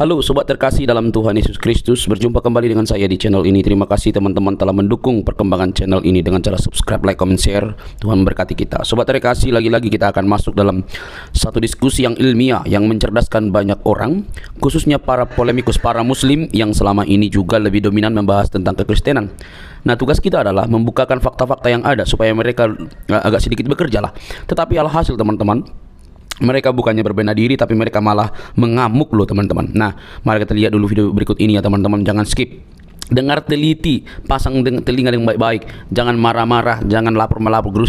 Halo sobat terkasih dalam Tuhan Yesus Kristus, berjumpa kembali dengan saya di channel ini. Terima kasih teman-teman telah mendukung perkembangan channel ini dengan cara subscribe, like, comment, share. Tuhan memberkati kita. Sobat terkasih, lagi-lagi kita akan masuk dalam satu diskusi yang ilmiah yang mencerdaskan banyak orang, khususnya para polemikus, para muslim yang selama ini juga lebih dominan membahas tentang kekristenan. Nah, tugas kita adalah membukakan fakta-fakta yang ada supaya mereka agak sedikit bekerja lah. Tetapi alhasil teman-teman, mereka bukannya berbenah diri, tapi mereka malah mengamuk loh teman-teman. Nah, mari kita lihat dulu video berikut ini ya teman-teman. Jangan skip. Dengar teliti, pasang telinga dengan baik-baik. Jangan marah-marah, jangan lapor-melapor,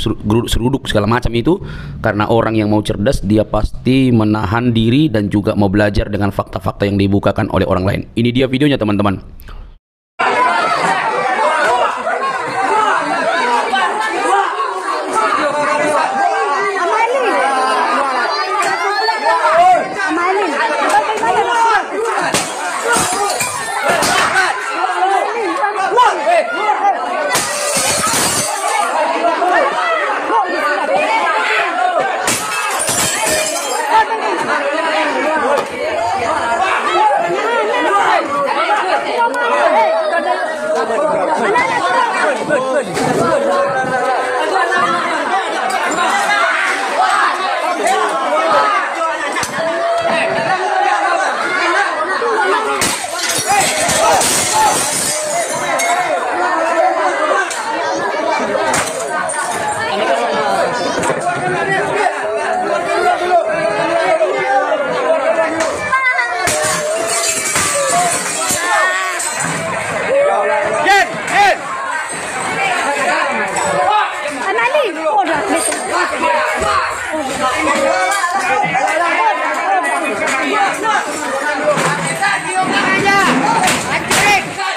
seruduk segala macam itu. Karena orang yang mau cerdas, dia pasti menahan diri dan juga mau belajar dengan fakta-fakta yang dibukakan oleh orang lain. Ini dia videonya teman-teman.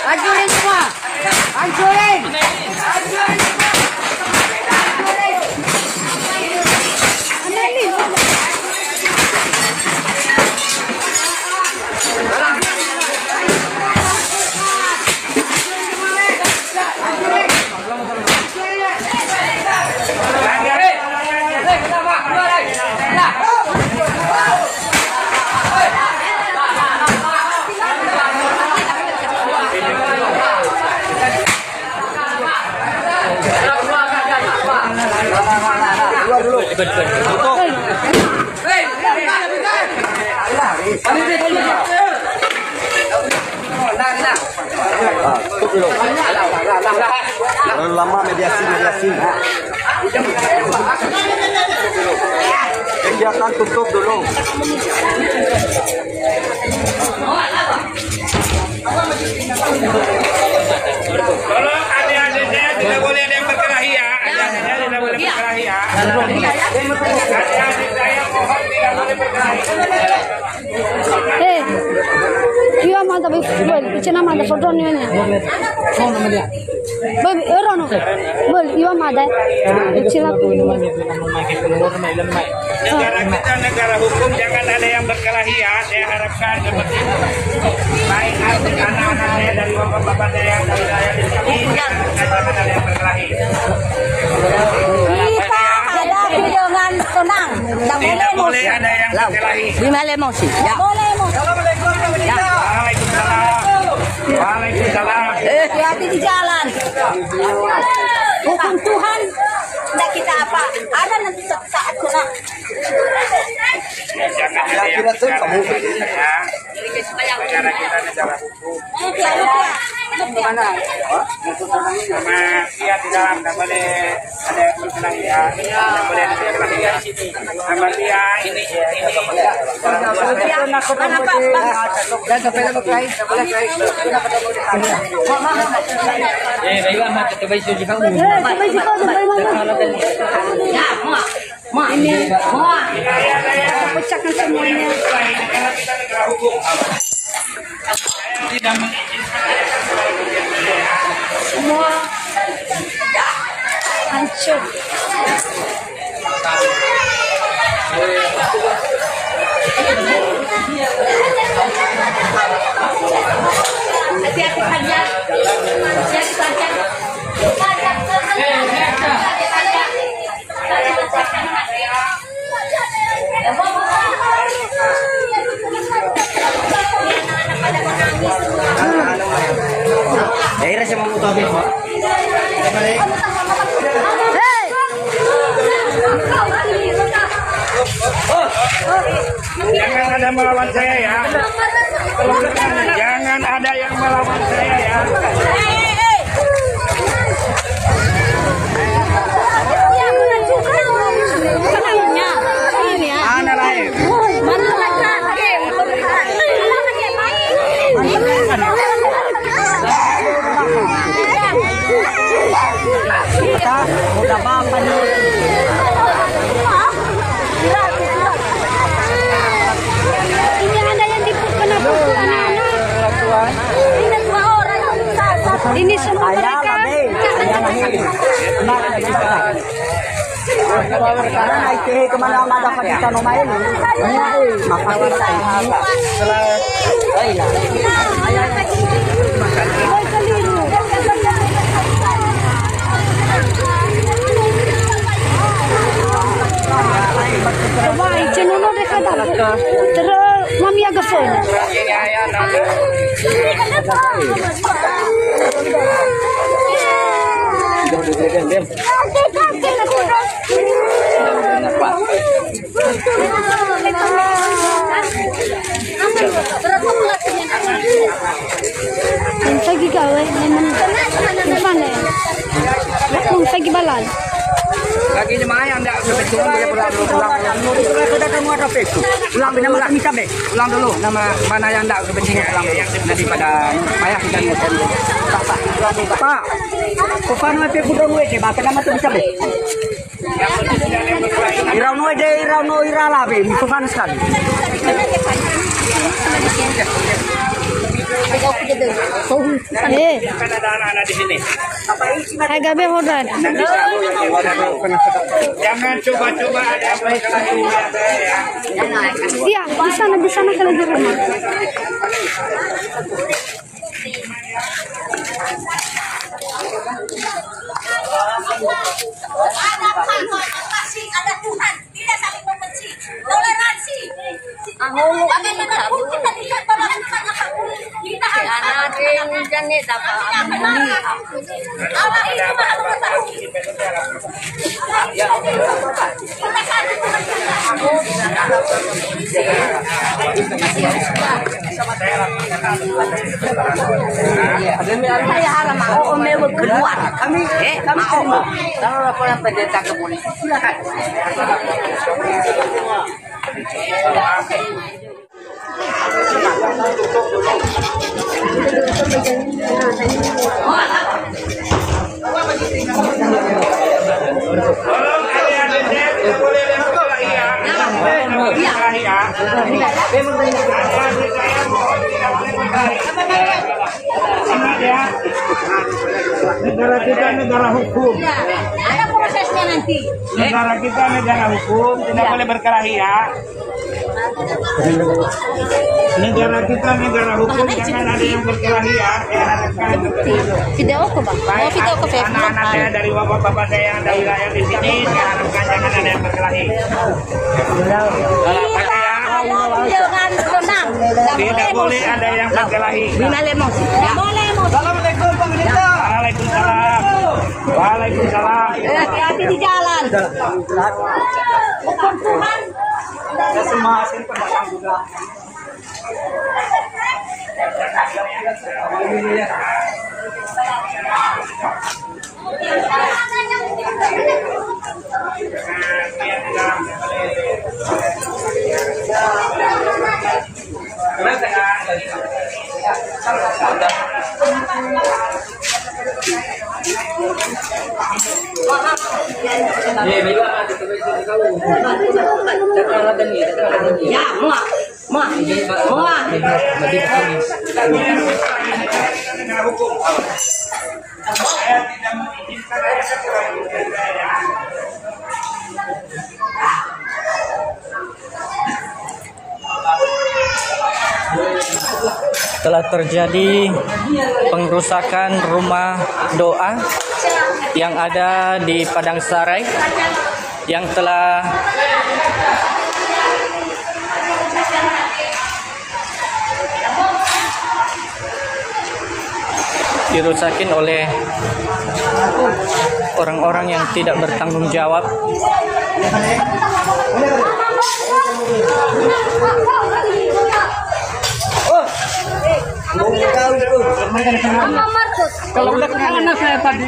Hancurin semua, hancurin. Terlalu lama mediasi. Kegiatan tutup dulu. Tolong adik-adik saya tidak boleh ada yang berkelahi ya. Adik-adik tidak boleh berkelahi ya. Adik-adik saya mohon tidak boleh berkelahi. Iya mantap bol, cina mantap foto nih nih. Bol, erono. Bol, iya mantap. Cina. Negara kita negara hukum, jangan ada yang berkelahi ya. Saya harapkan seperti itu. Baik anak-anak saya dari bapak-bapak saya dari saya di sini, jangan ada yang berkelahi. Kita hadapi dengan tenang. Tidak boleh ada yang berkelahi. Lima emosi. Ya. Boleh emosi. Waalaikumsalam. Waalaikumsalam. Hati-hati di jalan. Hukum Tuhan tidak kita apa. Ada nanti suatu saat kena. Jangan ada yang berkelahi ya. Negara kita negara hukum. Sama dia di dalam tidak boleh ada yang berkelahi ya. Tidak boleh ada yang berkelahi ya. Sama dia ini. Pecahkan semuanya. Karena kita negara hukum. Saya tidak mengizinkan Semua hancur. Hati-hati panjang. Hati-hati panjang. Jangan ada melawan saya ya. Jangan ada yang melawan saya ya. Ini ada yang kena pukul anak-anak. Ini semua mereka. Karena naik kemana-mana dapat kita nomain. Wah, cenunu mereka dapat. Terus mami agak phone. Lagi gawe, memang mana? Kung lagi balan. Lagi jemaah yang enggak sebetul boleh pulang dulu. Sudah kamu ada Facebook. Ulang nama minta be. Ulang dulu nama mana yang enggak kepentingan ulang dulu. Daripada payah kita ngeten. Pak. Kofan mau Facebook dulu aja, Pak. Nama tu bisa be. Irauno aja, irauno irala be. Kofan sekali. Ada anak-anak di sini. Agak behodan. Jangan coba-coba ada yang berkelahi ya. Iya, di sana kalau di rumah. Ada Tuhan, tidak saling membenci, toleransi. Bagaimana pun kita tidak toleransi apapun. Kita harus Allah itu maha mengetahui. Kita satu saya harap mau memang keluar. Kami mau. Kalau laporan pendeta ke polisi, silakan. Negara kita negara hukum. Ada prosesnya nanti. Negara kita negara hukum, tidak boleh berkelahi ya. Negara kita negara hukum, jangan ada yang berkelahi ya. Video ko ba? Oh, video ko Facebook. Anak-anak saya dari bapak-bapak saya yang ada wilayah di sini, saya harapkan jangan ada yang berkelahi. Tidak boleh ada yang berkelahi. Assalamualaikum Pak Pendeta. Waalaikumsalam. Waalaikumsalam. Hati-hati di jalan. Tuhan. Ya semua hasil pendatang juga. Ya, muak. Negara hukum. Saya tidak mengizinkan ada berkelahi. Telah terjadi pengrusakan rumah doa yang ada di Padang Sarai yang telah dirusakin oleh orang-orang yang tidak bertanggung jawab. Kalau udah kemana saya tadi?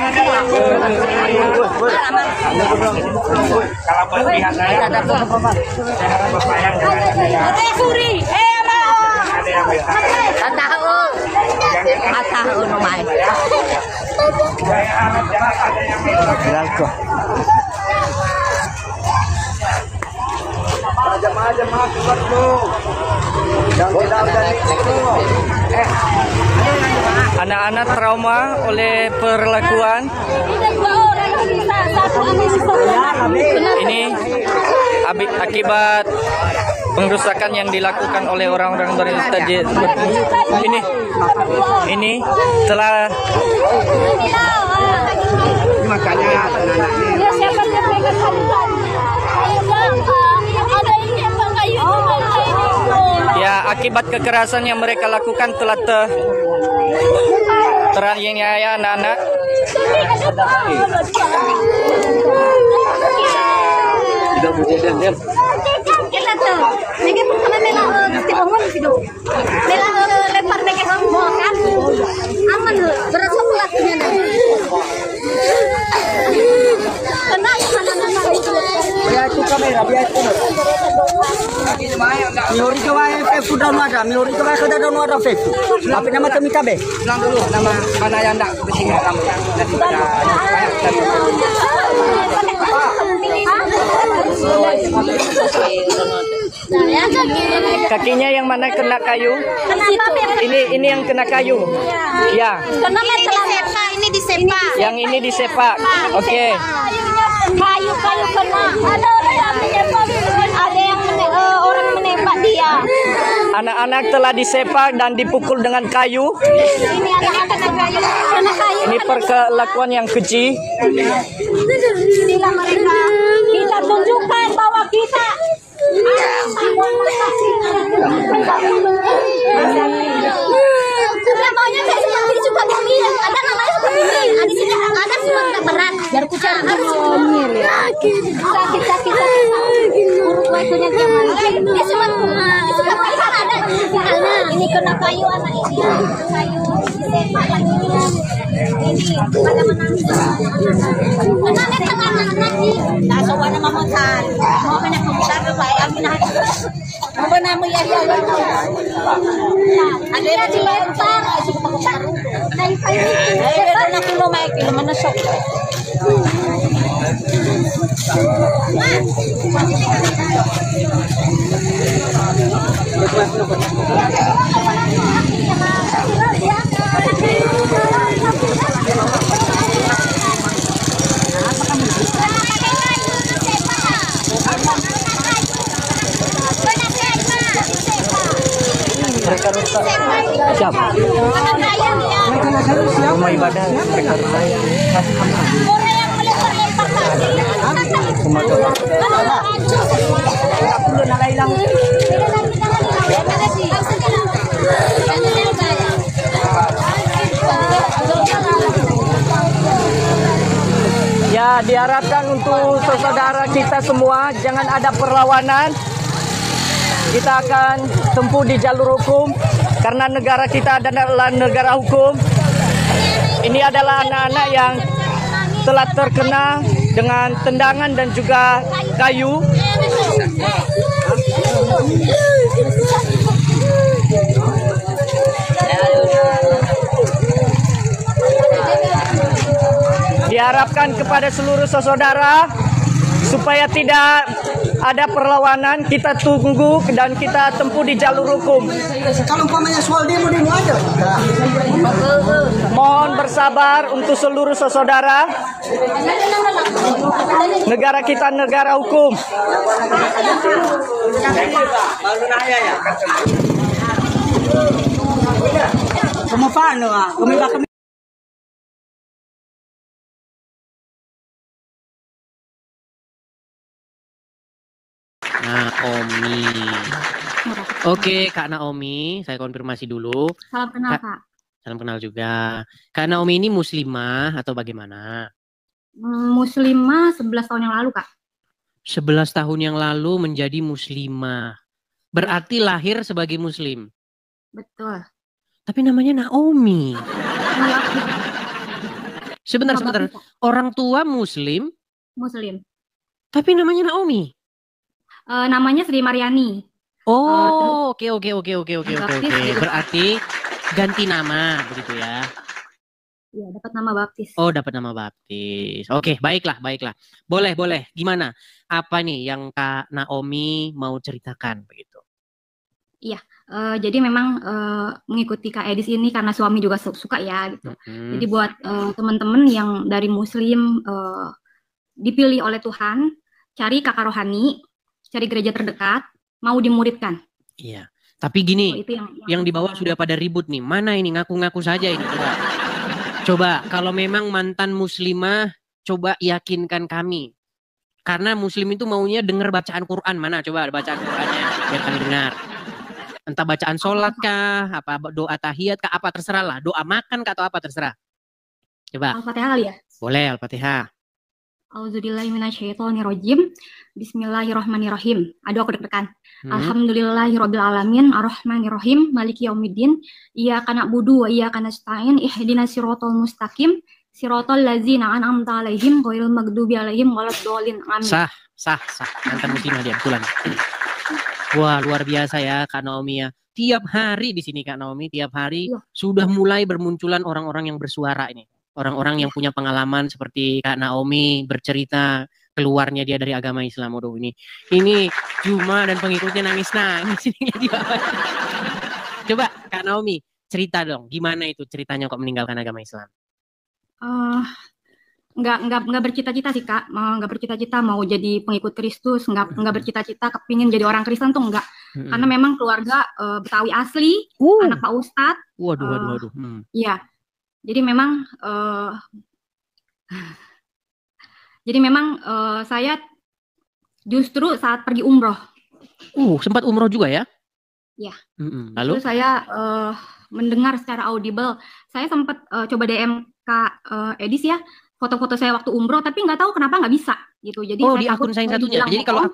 Kalau berpihak saya ada bapak yang jemaah keluar dulu. Yang tidak organik itu. Anak-anak trauma oleh perlakuan ini akibat pengrusakan yang dilakukan oleh orang-orang berintelijen. Ini telah Makanya ya akibat kekerasan yang mereka lakukan telah teraniaya anak-anak. Milori ke wae Facebook down ada, milori ke wae kada down ada Facebook. Tapi nama kami kabe. Ulang dulu nama mana yang ndak bersinggung kamu. Daripada Kakinya yang mana kena kayu? Ini yang kena kayu. Ya. Ini disepak. Yang ini disepak. Oke. Kayu kena. Ada yang orang menembak dia. Anak-anak telah disepak dan dipukul dengan kayu. Ini anak kena kayu. Kena kayu. Ini perlakuan yang keji. Inilah mereka. Kita tunjukkan bahwa kita maunya kayak seperti di Sukabumi, ada namanya Sukabumi, di sini ada Sumatera Barat, dari Kucing harus sakit urut waktunya gimana? Di Sukabumi kan ada ini kena kayu anak ini, kayu disepak lagi ini pada menangis. Menangis tengah nanti, nah soalnya mamotan, mau kena komputer saya ambil apa namanya ya ada yang dilempar nak kilo mai kilo mana sok Mereka rusak. Siapa? Rumah ibadah mereka rusak. Ya, diharapkan untuk saudara kita semua jangan ada perlawanan. Kita akan tempuh di jalur hukum karena negara kita adalah negara hukum. Ini adalah anak-anak yang telah terkena dengan tendangan dan juga kayu. Diharapkan kepada seluruh saudara supaya tidak ada perlawanan, kita tunggu dan kita tempuh di jalur hukum. Kalau umpamanya soal demo aja. Mohon bersabar untuk seluruh saudara. Negara kita negara hukum. Kamu paano kami Naomi. Oke, Kak Naomi, saya konfirmasi dulu. Salam kenal, Kak. Salam kenal juga. Kak Naomi ini muslimah atau bagaimana? Muslimah 11 tahun yang lalu, Kak. 11 tahun yang lalu menjadi muslimah. Berarti lahir sebagai muslim. Betul. Tapi namanya Naomi. Iya, Sebentar, nama sebentar. baptis, Kak. Orang tua muslim, Muslim. tapi namanya Naomi. Namanya Sri Mariani. Oh, oke. Baptis gitu. Berarti ganti nama begitu ya. Iya, dapat nama baptis. Oh, dapat nama baptis. Oke, baiklah. Boleh. Gimana? Apa nih yang Kak Naomi mau ceritakan begitu? Jadi memang mengikuti Kak Edis ini karena suami juga suka ya gitu. Jadi buat teman-teman yang dari Muslim dipilih oleh Tuhan, cari kakak rohani, cari gereja terdekat, mau dimuridkan. Iya. Tapi gini, Itu yang di bawah sudah pada ribut nih. Mana ini ngaku-ngaku saja ini coba kalau memang mantan muslimah, coba yakinkan kami. Karena muslim itu maunya dengar bacaan Quran. Mana coba bacaan Qurannya biar kami dengar. Entah bacaan sholat kah, apa doa tahiyat kah, apa terserah lah. Doa makan kah atau apa terserah. Coba. Al-Fatihah kali ya. Boleh Al-Fatihah. Auzubillahiminasyaitonirrajim. Bismillahirrahmanirrahim. Aduh, aku deg-degan. Alhamdulillahirrabbilalamin. Arrahmanirrahim. Maliki yaumiddin. Iyyaka na'budu wa iyyaka nasta'in. Ihdinas siratal mustaqim. Siratal ladzina an'amta 'alaihim ghairil maghdubi 'alaihim waladdallin. Amin. Sah. Mantan muslimah dia betulan. Wah, luar biasa ya Kak Naomi ya. Tiap hari di sini Kak Naomi, tiap hari sudah mulai bermunculan orang-orang yang bersuara ini. Orang-orang yang punya pengalaman seperti Kak Naomi bercerita keluarnya dia dari agama Islam. Waduh, ini Juma dan pengikutnya nangis-nangis ini di bawah. Coba Kak Naomi cerita dong, gimana itu ceritanya kok meninggalkan agama Islam? Nggak bercita-cita sih Kak, nggak bercita-cita mau jadi pengikut Kristus, nggak bercita-cita kepingin jadi orang Kristen tuh nggak, karena memang keluarga Betawi asli, anak Pak Ustadz. Waduh. Iya, jadi memang saya justru saat pergi umroh. Sempat umroh juga ya? Iya. Lalu saya mendengar secara audible, saya sempat coba DM Kak Edis ya, foto-foto saya waktu umroh, tapi nggak tahu kenapa nggak bisa gitu. Jadi di akun saya satunya. Jadi kalau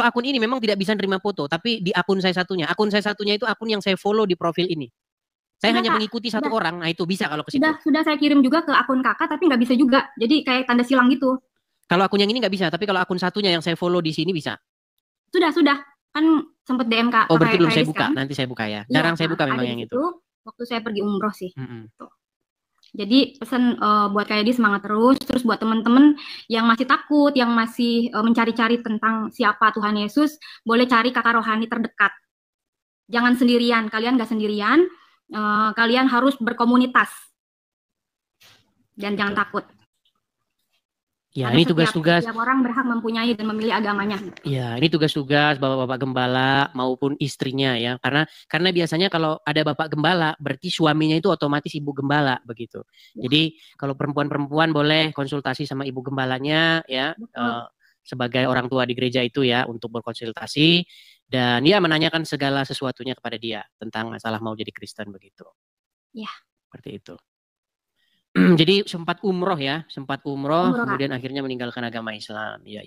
akun ini memang tidak bisa nerima foto, tapi di akun saya satunya. Akun saya satunya itu akun yang saya follow di profil ini. Saya hanya mengikuti satu orang. Nah itu bisa kalau ke situ. Sudah saya kirim juga ke akun kakak, tapi nggak bisa juga. Jadi kayak tanda silang gitu. Kalau akun yang ini nggak bisa, tapi kalau akun satunya yang saya follow di sini bisa. Sudah. Kan sempat DM Kak. Oh berarti belum saya buka. Kan? Nanti saya buka ya. Jarang saya buka memang yang itu. Waktu saya pergi umroh sih. Jadi pesan buat Kak Edi semangat terus buat teman-teman yang masih takut, yang masih mencari-cari tentang siapa Tuhan Yesus, boleh cari kakak rohani terdekat. Jangan sendirian, kalian nggak sendirian, kalian harus berkomunitas dan jangan takut. Ya, karena ini tugas-tugas. Setiap orang berhak mempunyai dan memilih agamanya. Ya, ini tugas-tugas bapak-bapak gembala maupun istrinya ya. Karena biasanya kalau ada bapak gembala, berarti suaminya itu otomatis ibu gembala begitu. Ya. Jadi kalau perempuan-perempuan boleh konsultasi sama ibu gembalanya ya, sebagai orang tua di gereja itu ya, untuk berkonsultasi dan ya menanyakan segala sesuatunya kepada dia tentang masalah mau jadi Kristen begitu. Ya. Seperti itu. Jadi sempat umroh, kemudian akhirnya meninggalkan agama Islam. Iya.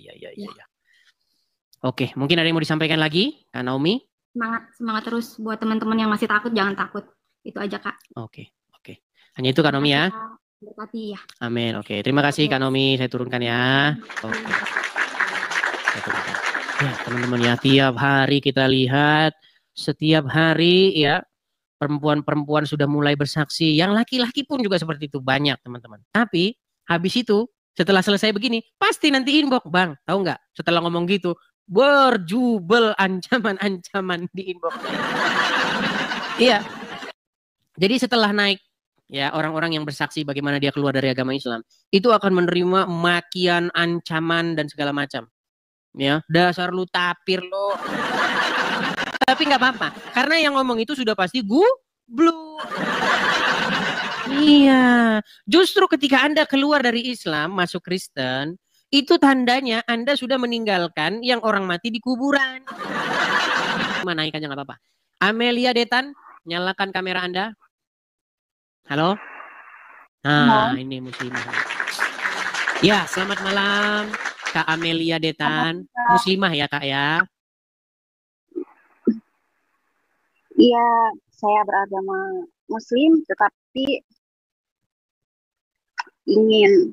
Oke, mungkin ada yang mau disampaikan lagi, Kak Naomi? Semangat terus buat teman-teman yang masih takut, jangan takut. Itu aja, Kak. Oke. Hanya itu Kak Naomi ya? Berkati ya. Amin, oke. Terima kasih Kak Naomi, saya turunkan ya. Oke. Ya, teman-teman ya, tiap hari kita lihat, setiap hari ya, perempuan-perempuan sudah mulai bersaksi. Yang laki-laki pun juga seperti itu. Banyak teman-teman. Tapi habis itu setelah selesai begini pasti nanti inbox. Bang tahu nggak setelah ngomong gitu berjubel ancaman-ancaman di inbox. Iya. Jadi setelah naik ya orang-orang yang bersaksi bagaimana dia keluar dari agama Islam. Itu akan menerima makian, ancaman dan segala macam. Ya, dasar lu tapir lo. Tapi nggak apa-apa, karena yang ngomong itu sudah pasti goblok. Iya, justru ketika Anda keluar dari Islam, masuk Kristen, itu tandanya Anda sudah meninggalkan yang orang mati di kuburan. Mana ikannya nggak apa-apa. Amelia Detan, nyalakan kamera Anda. Halo? Nah, ini muslimah. Ya, selamat malam Kak Amelia Detan. Muslimah ya Kak ya? Iya, saya beragama Muslim, tetapi ingin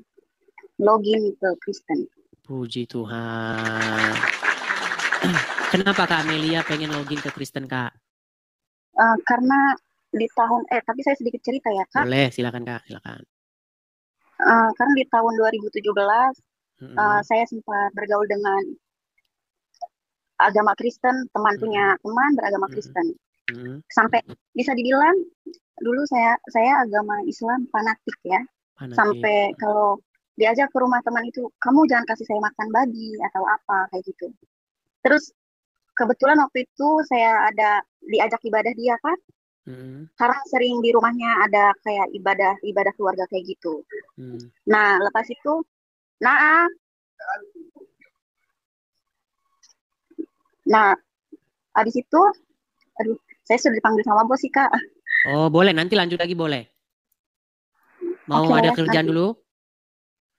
login ke Kristen. Puji Tuhan. Kenapa Kak Amelia pengen login ke Kristen Kak? Karena di tahun, tapi saya sedikit cerita ya Kak. Boleh, silakan Kak, silakan. Karena di tahun 2017, saya sempat bergaul dengan agama Kristen, teman punya teman beragama Kristen. Sampai bisa dibilang dulu saya agama Islam fanatik ya. Sampai kalau diajak ke rumah teman itu, kamu jangan kasih saya makan babi atau apa kayak gitu. Terus kebetulan waktu itu saya ada diajak ibadah dia kan, karena sering di rumahnya ada kayak ibadah keluarga kayak gitu. Nah lepas itu, habis itu, aduh, saya sudah dipanggil sama bos sih Kak. Oh boleh, nanti lanjut lagi boleh. Mau ada kerjaan dulu?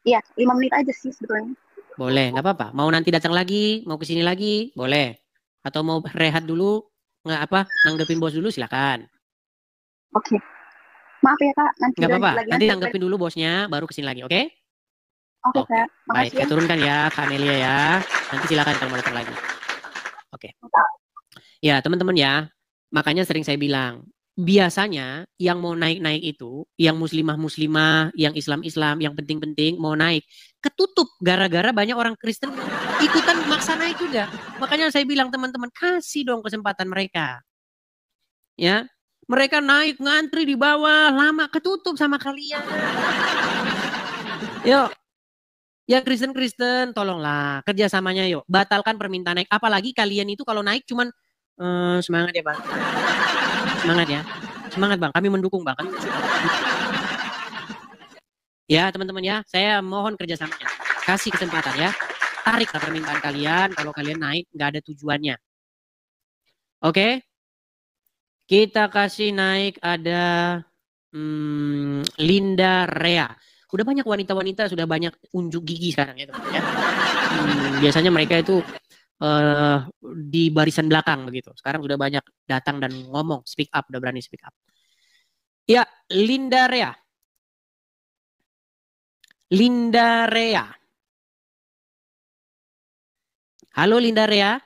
Iya, 5 menit aja sih sebetulnya. Boleh, nggak apa-apa. Mau nanti datang lagi, mau kesini lagi, boleh. Atau mau rehat dulu, nanggepin bos dulu, silakan. Oke. Maaf ya Kak, nanti nggak apa-apa. Nanti tanggepin dulu bosnya, baru kesini lagi, oke? Oke Kak. Baik, saya turunkan ya, Kak Amelia ya. Nanti silakan kalau mau datang lagi. Oke. Ya, teman-teman ya. Makanya sering saya bilang, biasanya yang mau naik-naik itu, yang muslimah-muslimah, yang Islam-Islam, yang penting-penting mau naik, ketutup gara-gara banyak orang Kristen ikutan maksa naik juga. Makanya saya bilang teman-teman, kasih dong kesempatan mereka. Ya, mereka naik ngantri di bawah, lama ketutup sama kalian. Yuk, ya Kristen-Kristen, tolonglah kerjasamanya yuk. Batalkan permintaan naik. Apalagi kalian itu kalau naik cuman semangat ya Bang. Semangat ya. Semangat Bang, kami mendukung Bang. Ya teman-teman ya, saya mohon kerjasamanya. Kasih kesempatan ya. Tariklah permintaan kalian kalau kalian naik nggak ada tujuannya. Oke. Kita kasih naik ada Linda Rea. Udah banyak wanita-wanita, sudah banyak unjuk gigi sekarang ya teman-teman ya. Biasanya mereka itu di barisan belakang begitu. Sekarang sudah banyak datang dan ngomong, speak up, udah berani speak up. Ya, Linda Rea. Linda Rea. Halo Linda Rea.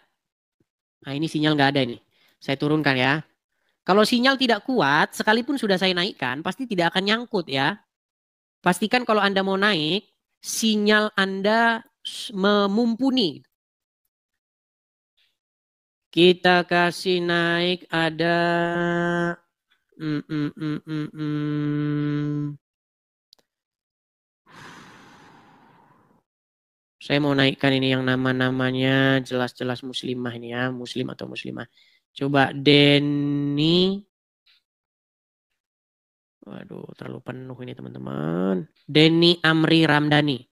Nah ini sinyal nggak ada ini. Saya turunkan ya. Kalau sinyal tidak kuat, sekalipun sudah saya naikkan, pasti tidak akan nyangkut ya. Pastikan kalau Anda mau naik, sinyal Anda memumpuni. Kita kasih naik ada Saya mau naikkan ini yang nama-namanya jelas-jelas muslimah ini ya, muslim atau muslimah. Coba Denny. Waduh, terlalu penuh ini teman-teman. Denny Amri Ramdhani.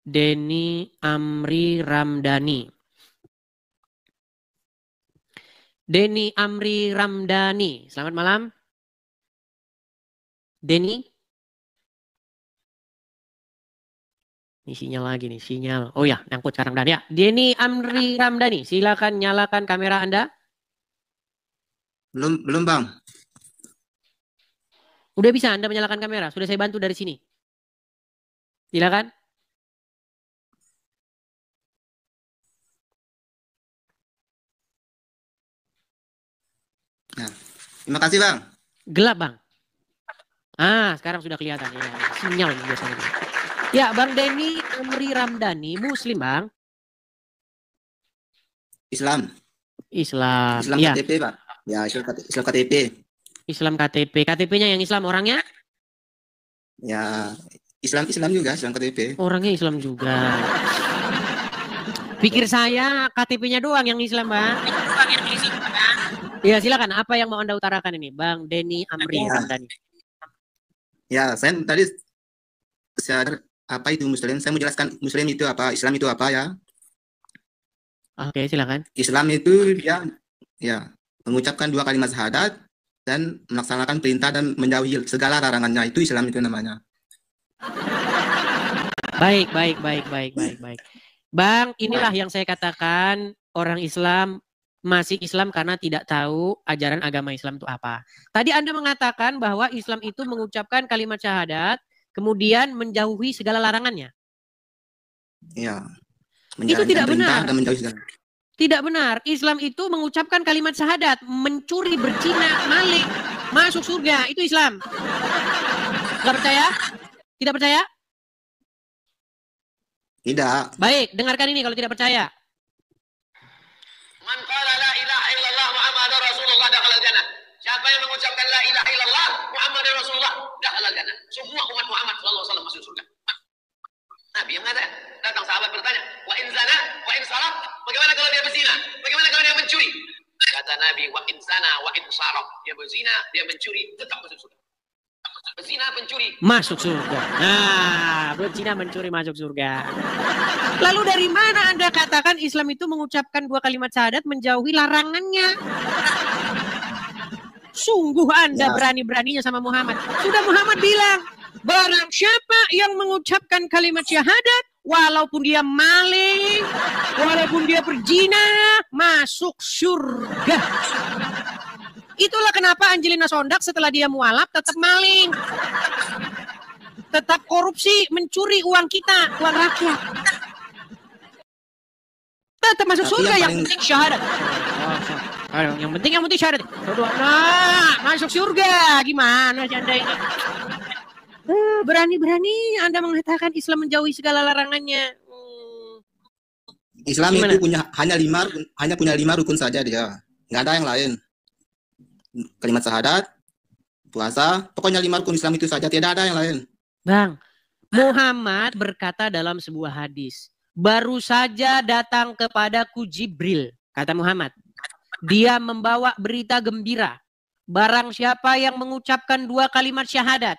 Denny Amri Ramdhani. Denny Amri Ramdhani. Selamat malam. Denny. Ini sinyal lagi nih, sinyal. Oh ya, nyangkut sekarang dan ya. Denny Amri Ramdhani, silakan nyalakan kamera Anda. Belum Bang. Udah bisa Anda menyalakan kamera, sudah saya bantu dari sini. Silakan. Nah, terima kasih Bang. Gelap Bang. Sekarang sudah kelihatan ya. Sinyal ini biasanya. Ya, Bang Denny Amri Ramdhani, muslim Bang? Islam. Islam Ya. KTP Pak. Ya, Islam KTP. Islam KTP. KTP-nya yang Islam, orangnya? Ya, Islam juga, Islam KTP. Orangnya Islam juga. Pikir saya KTP-nya doang yang Islam, Bang. Ya, silakan. Apa yang mau Anda utarakan ini, Bang Denny Amri Ramdhani? Ya, saya tadi sadar apa itu Muslim. Saya menjelaskan Muslim itu apa, Islam itu apa ya. Oke, silakan. Islam itu dia ya mengucapkan 2 kalimat syahadat, dan melaksanakan perintah dan menjauhi segala larangannya. Itu Islam itu namanya. Baik. Bang, inilah yang saya katakan orang Islam masih Islam karena tidak tahu ajaran agama Islam itu apa. Tadi Anda mengatakan bahwa Islam itu mengucapkan kalimat syahadat, kemudian menjauhi segala larangannya. Iya. Itu tidak benar. Dan menjauhi segala. Tidak benar. Islam itu mengucapkan kalimat syahadat, mencuri, berzina, maling, masuk surga. Itu Islam. Tidak percaya? Tidak percaya? Tidak. Baik, dengarkan ini kalau tidak percaya. Man qala la ilaha illallah Muhammadur Rasulullah dakhala al-jannah. Siapa yang mengucapkan la ilaha illallah Muhammadur Rasulullah dakhala al-jannah. Semua umat Muhammad sallallahu alaihi wasallam masuk surga. Nabi yang mengatakan, datang sahabat bertanya, wa in zana, wa in saraq, bagaimana kalau dia berzina? Bagaimana kalau dia mencuri? Kata Nabi, wa in zana, wa in saraq, dia berzina, dia mencuri, tetap masuk surga. Berzina, pencuri, masuk surga. Nah, berzina, mencuri, masuk surga. Lalu dari mana Anda katakan Islam itu mengucapkan 2 kalimat syahadat menjauhi larangannya? Sungguh Anda berani-beraninya sama Muhammad. Sudah Muhammad bilang, barang siapa yang mengucapkan kalimat syahadat, walaupun dia maling, walaupun dia berzina, masuk surga. Itulah kenapa Angelina Sondak setelah dia mualaf tetap maling. Tetap korupsi, mencuri uang kita, uang rakyat. Tetap masuk surga, yang penting syahadat. Yang penting syahadat. Nah, masuk surga. Gimana sih Anda ini? Berani-berani Anda mengatakan Islam menjauhi segala larangannya. Islam itu hanya punya 5 rukun saja dia. Nggak ada yang lain. Kalimat syahadat, puasa, pokoknya 5 rukun Islam itu saja, tidak ada yang lain. Bang, Muhammad berkata dalam sebuah hadis, baru saja datang kepadaku Jibril, kata Muhammad. Dia membawa berita gembira. Barang siapa yang mengucapkan 2 kalimat syahadat,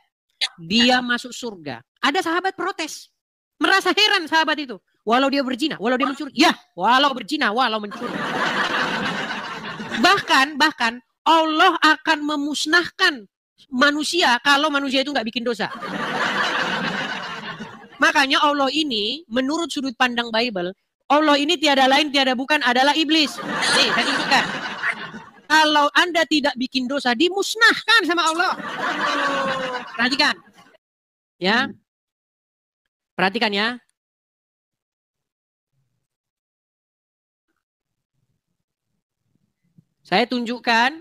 dia masuk surga. Ada sahabat protes. Merasa heran sahabat itu. Walau dia berzina, walau dia mencuri. Ya, walau berzina, walau mencuri. Bahkan Allah akan memusnahkan manusia kalau manusia itu nggak bikin dosa. Makanya Allah ini, menurut sudut pandang Bible, Allah ini tiada lain, tiada bukan adalah iblis. Nih, saya tunjukkan. Kalau Anda tidak bikin dosa, dimusnahkan sama Allah. Perhatikan. Ya. Perhatikan ya. Saya tunjukkan,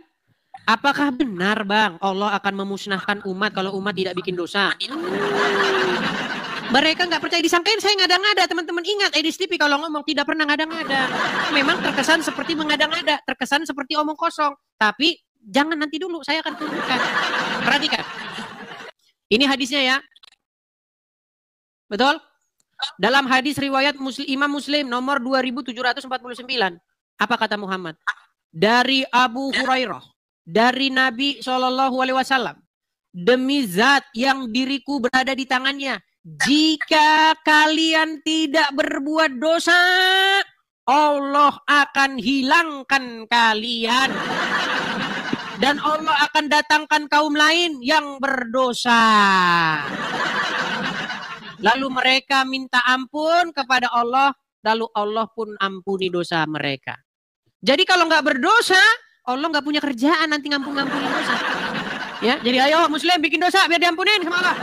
apakah benar Bang Allah akan memusnahkan umat kalau umat tidak bikin dosa? Mereka nggak percaya, disangkain saya ngada-ngada. Teman-teman ingat, Edis TV kalau ngomong tidak pernah ngada-ngada. Memang terkesan seperti mengada-ngada, terkesan seperti omong kosong. Tapi jangan, nanti dulu, saya akan tunjukkan. Perhatikan. Ini hadisnya ya. Betul? Dalam hadis riwayat Imam Muslim nomor 2749. Apa kata Muhammad? Dari Abu Hurairah, dari Nabi SAW, demi zat yang diriku berada di tangannya, jika kalian tidak berbuat dosa, Allah akan hilangkan kalian. Dan Allah akan datangkan kaum lain yang berdosa. Lalu mereka minta ampun kepada Allah, lalu Allah pun ampuni dosa mereka. Jadi kalau nggak berdosa, Allah nggak punya kerjaan nanti ngampuni dosa. Ya, jadi ayo Muslim bikin dosa biar diampunin sama Allah.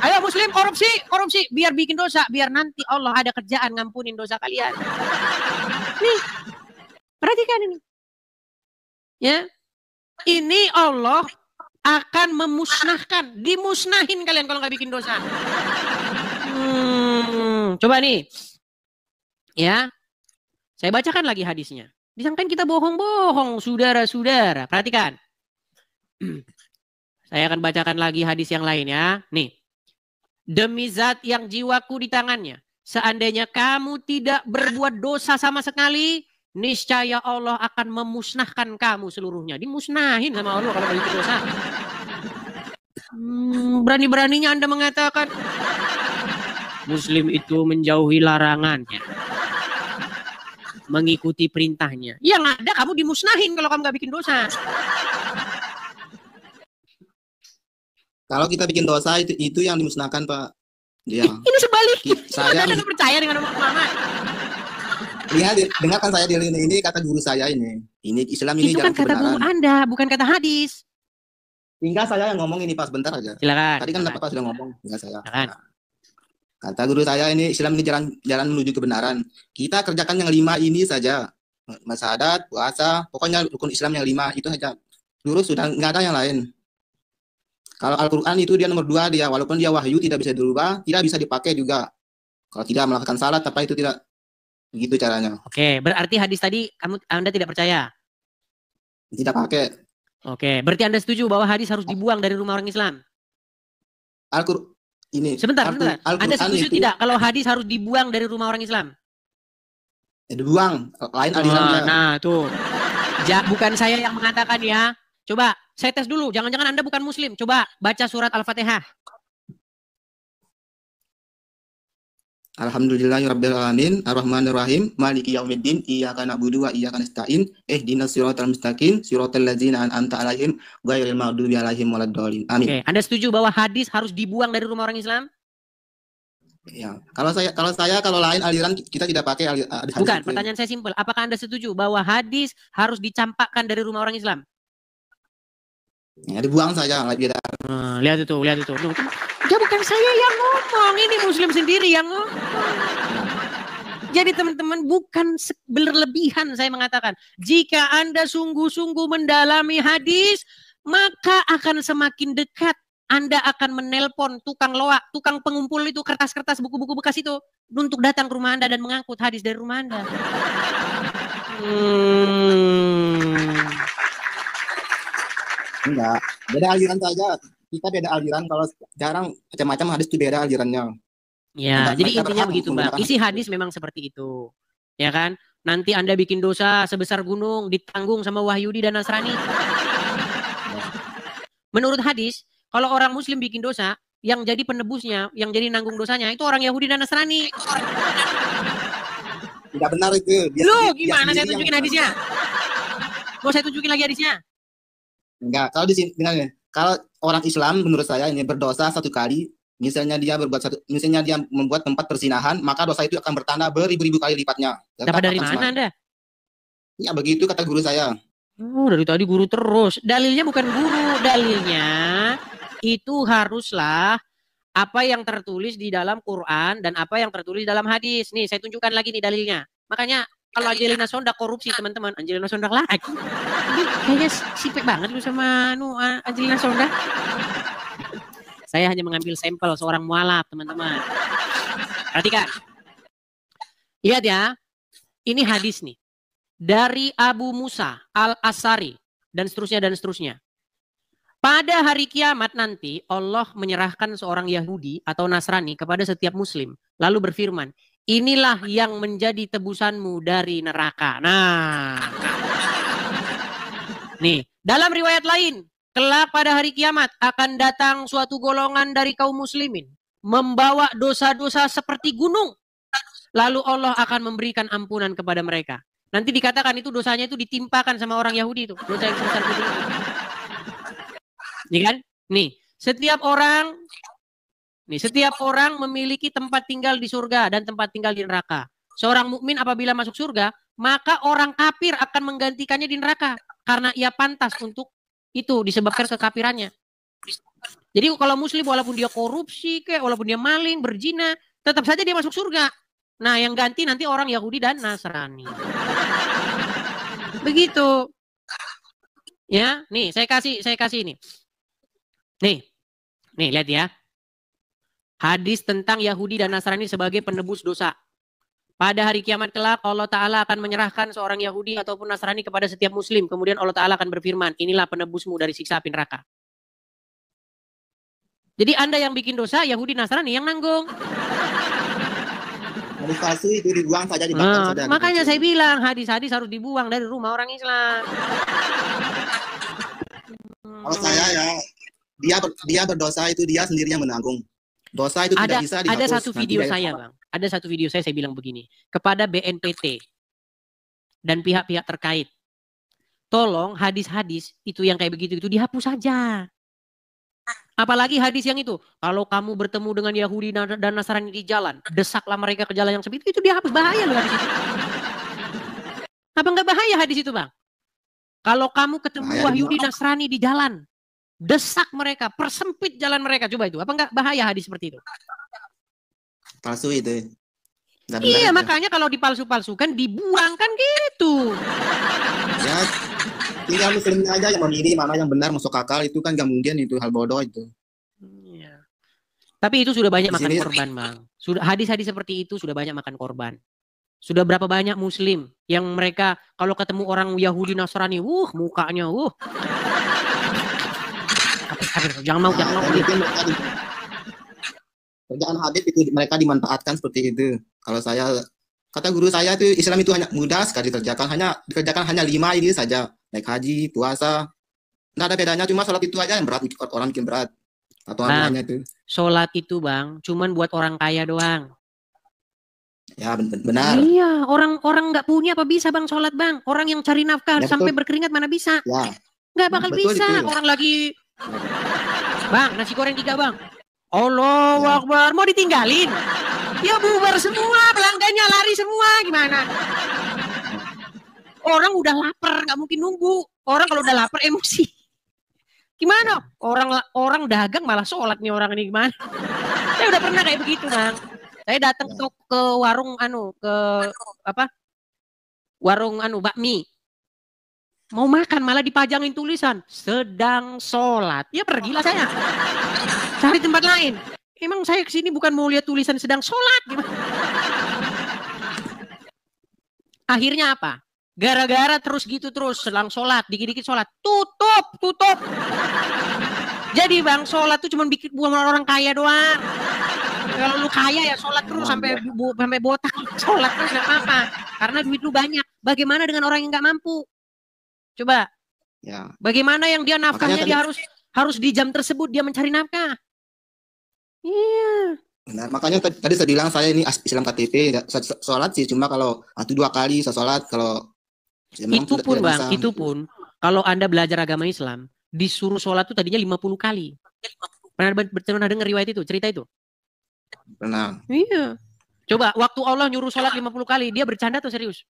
Ayo Muslim korupsi biar bikin dosa, biar nanti Allah ada kerjaan ngampunin dosa kalian. Nih, perhatikan ini. Ya, ini Allah akan memusnahkan, dimusnahin kalian kalau nggak bikin dosa. Coba nih, ya, saya bacakan lagi hadisnya. Disangkain kita bohong-bohong, saudara-saudara. Perhatikan. Saya akan bacakan lagi hadis yang lain ya. Nih. Demi zat yang jiwaku di tangannya, seandainya kamu tidak berbuat dosa sama sekali, niscaya Allah akan memusnahkan kamu seluruhnya. Dimusnahin sama Allah kalau bikin dosa. Berani-beraninya Anda mengatakan Muslim itu menjauhi larangannya, mengikuti perintahnya. Yang ada kamu dimusnahin kalau kamu nggak bikin dosa. Kalau kita bikin dosa itu yang dimusnahkan, Pak. Ya. Ini sebaliknya. Saya Anda nggak percaya dengan omongan Muhammad. Lihat, dengarkan saya ini kata guru saya ini. Ini Islam ini Itu kan kata guru Anda, bukan kata hadis. Tinggal saya yang ngomong ini, Pak, sebentar aja. Silakan. Tadi kan Bapak sudah ngomong, tinggal saya. Silakan. Kata guru saya ini Islam ini jalan menuju kebenaran. Kita kerjakan yang 5 ini saja. Syahadat, puasa, pokoknya rukun Islam yang 5 itu saja. Lurus sudah, nggak ada yang lain. Kalau Al-Quran itu dia nomor 2 dia, walaupun dia wahyu tidak bisa dirubah, tidak bisa dipakai juga. Kalau tidak melakukan salat, apa itu tidak begitu caranya. Oke, berarti hadis tadi Anda tidak percaya? Tidak pakai. Oke, berarti Anda setuju bahwa hadis harus dibuang dari rumah orang Islam? Al-Quran ini. Sebentar. Anda setuju itu, tidak kalau hadis harus dibuang dari rumah orang Islam? Dibuang, lain alirannya. Nah, tuh. Bukan saya yang mengatakan ya. Coba, saya tes dulu. Jangan-jangan Anda bukan Muslim. Coba baca surat Al-Fatihah. Alhamdulillahirrabbilalamin, ar-Rahmanir-Rahim, maliki yaumiddin, iyyaka na'budu wa iyyaka nasta'in, ihdinas siratal mustaqim, siratal ladzina an'amta 'alaihim, ghairil maghdubi 'alaihim waladdallin. Amin. Oke, Anda setuju bahwa hadis harus dibuang dari rumah orang Islam? Ya, kalau lain aliran kita tidak pakai hadis. Bukan, pertanyaan saya simpel. Apakah Anda setuju bahwa hadis harus dicampakkan dari rumah orang Islam? Ya, dibuang saja, lihat itu. Ya bukan saya yang ngomong, ini Muslim sendiri yang ngomong. Jadi teman-teman, bukan berlebihan saya mengatakan. Jika Anda sungguh-sungguh mendalami hadis, maka akan semakin dekat. Anda akan menelpon tukang loak, tukang pengumpul itu, kertas-kertas, buku-buku bekas itu, untuk datang ke rumah Anda dan mengangkut hadis dari rumah Anda. Enggak, beda aliran saja. Kita beda aliran, kalau jarang macam-macam hadis itu beda alirannya. Ya, jadi intinya begitu, Bang. Isi hadis memang seperti itu. Ya kan? Nanti Anda bikin dosa sebesar gunung, ditanggung sama Wahyudi dan Nasrani. Menurut hadis, kalau orang Muslim bikin dosa, yang jadi penebusnya, yang jadi nanggung dosanya, itu orang Yahudi dan Nasrani. Tidak benar itu. Lu gimana saya tunjukin hadisnya? Mau saya tunjukin lagi hadisnya? Enggak, kalau di sini kalau orang Islam menurut saya ini berdosa 1 kali, misalnya dia membuat tempat persinahan, maka dosa itu akan bertambah beribu-ribu kali lipatnya. Dapat dari mana Anda? Ya begitu kata guru saya. Oh, dari tadi guru terus. Dalilnya bukan guru, dalilnya itu haruslah apa yang tertulis di dalam Quran dan apa yang tertulis dalam hadis. Nih, saya tunjukkan lagi nih dalilnya. Makanya kalau Angelina Sonda korupsi, teman-teman, Angelina Sonda lagi. Kayaknya sipek banget lu sama Angelina Sonda. Saya hanya mengambil sampel seorang mualaf, teman-teman. Perhatikan. Lihat ya. Ini hadis nih. Dari Abu Musa Al-Asy'ari dan seterusnya. Pada hari kiamat nanti Allah menyerahkan seorang Yahudi atau Nasrani kepada setiap Muslim. Lalu berfirman, inilah yang menjadi tebusanmu dari neraka. Nah, nih dalam riwayat lain, kelak pada hari kiamat akan datang suatu golongan dari kaum muslimin membawa dosa-dosa seperti gunung. Lalu Allah akan memberikan ampunan kepada mereka. Nanti dikatakan itu dosanya itu ditimpakan sama orang Yahudi itu. Dosa yang sebesar itu. Nih kan? Nih, setiap orang memiliki tempat tinggal di surga dan tempat tinggal di neraka. Seorang mukmin apabila masuk surga, maka orang kafir akan menggantikannya di neraka karena ia pantas untuk itu disebabkan kekafirannya. Jadi kalau muslim walaupun dia korupsi walaupun dia maling, berzina, tetap saja dia masuk surga. Nah, yang ganti nanti orang Yahudi dan Nasrani. Begitu. Ya, nih saya kasih ini. Nih lihat ya. Hadis tentang Yahudi dan Nasrani sebagai penebus dosa. Pada hari kiamat kelak Allah Ta'ala akan menyerahkan seorang Yahudi ataupun Nasrani kepada setiap Muslim. Kemudian Allah Ta'ala akan berfirman, inilah penebusmu dari siksa api neraka. Jadi Anda yang bikin dosa, Yahudi Nasrani yang nanggung. Hadis itu dibuang saja, dimakan saja. Makanya saya bilang hadis-hadis harus dibuang dari rumah orang Islam. Kalau saya ya, dia berdosa itu dia sendiri yang menanggung. Dosa itu tidak bisa dihapus. Ada satu video saya, Bang. Ada satu video saya bilang begini. Kepada BNPT dan pihak-pihak terkait. Tolong hadis-hadis itu yang kayak begitu itu dihapus saja. Apalagi hadis yang itu, kalau kamu bertemu dengan Yahudi dan Nasrani di jalan, desaklah mereka ke jalan yang sempit, itu dihapus, bahaya loh hadis itu. Apa enggak bahaya hadis itu, Bang? Kalau kamu ketemu Yahudi Nasrani di jalan, desak mereka, persempit jalan mereka, coba itu. Apa enggak bahaya hadis seperti itu? Palsu itu. Iya, makanya kalau dipalsu-palsukan, dibuang kan gitu. Ya, tinggal muslimnya aja yang memilih mana yang benar masuk akal, itu kan gak mungkin, itu hal bodoh itu. Iya. Tapi itu sudah banyak makan korban, Bang. Sudah hadis-hadis seperti itu sudah banyak makan korban. Sudah berapa banyak muslim yang mereka kalau ketemu orang Yahudi Nasrani, mukanya, jangan mau. Kerjaan Habib itu mereka dimanfaatkan seperti itu. Kalau kata guru saya itu Islam itu hanya mudah sekali dikerjakan, hanya 5 ini saja. Naik haji, puasa, nggak ada bedanya, cuma sholat itu aja yang berat, orang bikin berat. Atau namanya itu. Sholat itu, Bang, cuman buat orang kaya doang. Ya benar. Iya, orang nggak punya apa bisa, Bang, sholat, Bang. Orang yang cari nafkah ya, sampai berkeringat mana bisa? Ya. Nggak bakal bisa. Itu. Orang lagi, Bang, nasi goreng 3, Bang. Allahu Akbar, mau ditinggalin? Ya bubar semua, pelanggannya lari semua, gimana? Orang udah lapar, nggak mungkin nunggu. Orang kalau udah lapar emosi. Gimana? Orang dagang malah sholat nih orang ini, gimana? Saya udah pernah kayak begitu, Bang. Saya datang ke warung warung bakmi. Mau makan malah dipajangin tulisan sedang sholat. Ya pergilah saya. Cari tempat lain. Emang saya kesini bukan mau lihat tulisan sedang sholat. Gimana? Akhirnya apa? Gara-gara terus selang sholat, dikit-dikit sholat, tutup. Jadi, Bang, sholat tuh cuma bikin buat orang kaya doang. Kalau lu kaya ya sholat terus sampai botak, sholat terus nggak apa-apa. Karena duit lu banyak. Bagaimana dengan orang yang nggak mampu? Coba. Ya. Bagaimana yang dia nafkahnya dia harus di jam tersebut dia mencari nafkah. Iya. Benar, makanya tadi saya bilang saya ini Islam KTP, sholat sih cuma kalau 1-2 kali saya sholat, kalau itu pun, Bang, itu pun kalau Anda belajar agama Islam disuruh sholat tuh tadinya 50 kali. Pernah dengar riwayat itu, cerita itu? Pernah. Iya. Coba waktu Allah nyuruh sholat 50 kali, dia bercanda atau serius?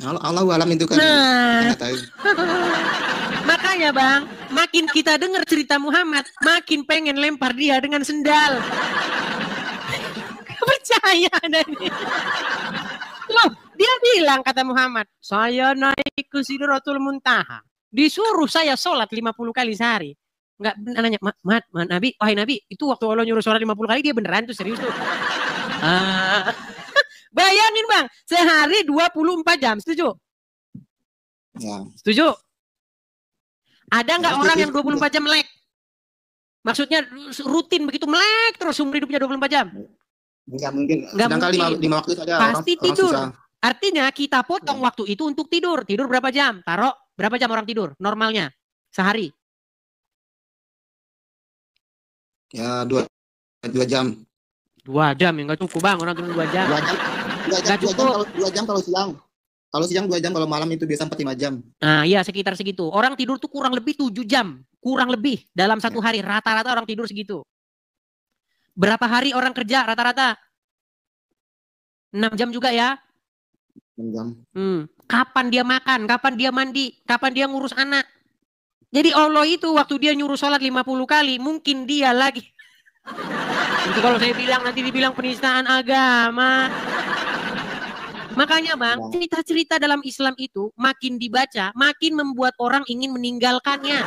Allahu alam itu kan. Nah. Makanya, Bang, makin kita dengar cerita Muhammad, makin pengen lempar dia dengan sendal. Percaya Anda ini. Loh, dia bilang kata Muhammad, saya naik ke Sidratul Muntaha, disuruh saya sholat 50 kali sehari. Enggak nanya, Nabi, wahai Nabi, itu waktu Allah nyuruh sholat 50 kali dia beneran tuh, serius tuh. Bayangin, Bang, sehari 24 jam, setuju? Ya. Setuju? Ada nggak orang yang 24 jam melek? Maksudnya rutin begitu melek terus umur hidupnya 24 jam? Nggak mungkin. Sedangkan 5 waktu saja pasti orang tidur. Susah. Artinya kita potong waktu itu untuk tidur. Tidur berapa jam? Taruh berapa jam orang tidur normalnya sehari? Ya 2 jam. 2 jam ya nggak cukup, Bang, orang tidur 2 jam. 2 jam kalau siang. Kalau siang 2 jam, kalau malam itu biasa 4-5 jam. Nah, iya sekitar segitu. Orang tidur tuh kurang lebih 7 jam. Kurang lebih dalam satu hari. Rata-rata orang tidur segitu. Berapa hari orang kerja rata-rata? 6 jam juga ya? 6 jam. Kapan dia makan? Kapan dia mandi? Kapan dia ngurus anak? Jadi Allah itu waktu dia nyuruh sholat 50 kali, mungkin dia lagi. Nanti kalau saya bilang, nanti dibilang penistaan agama. Makanya, Bang, cerita-cerita dalam Islam itu makin dibaca, makin membuat orang ingin meninggalkannya.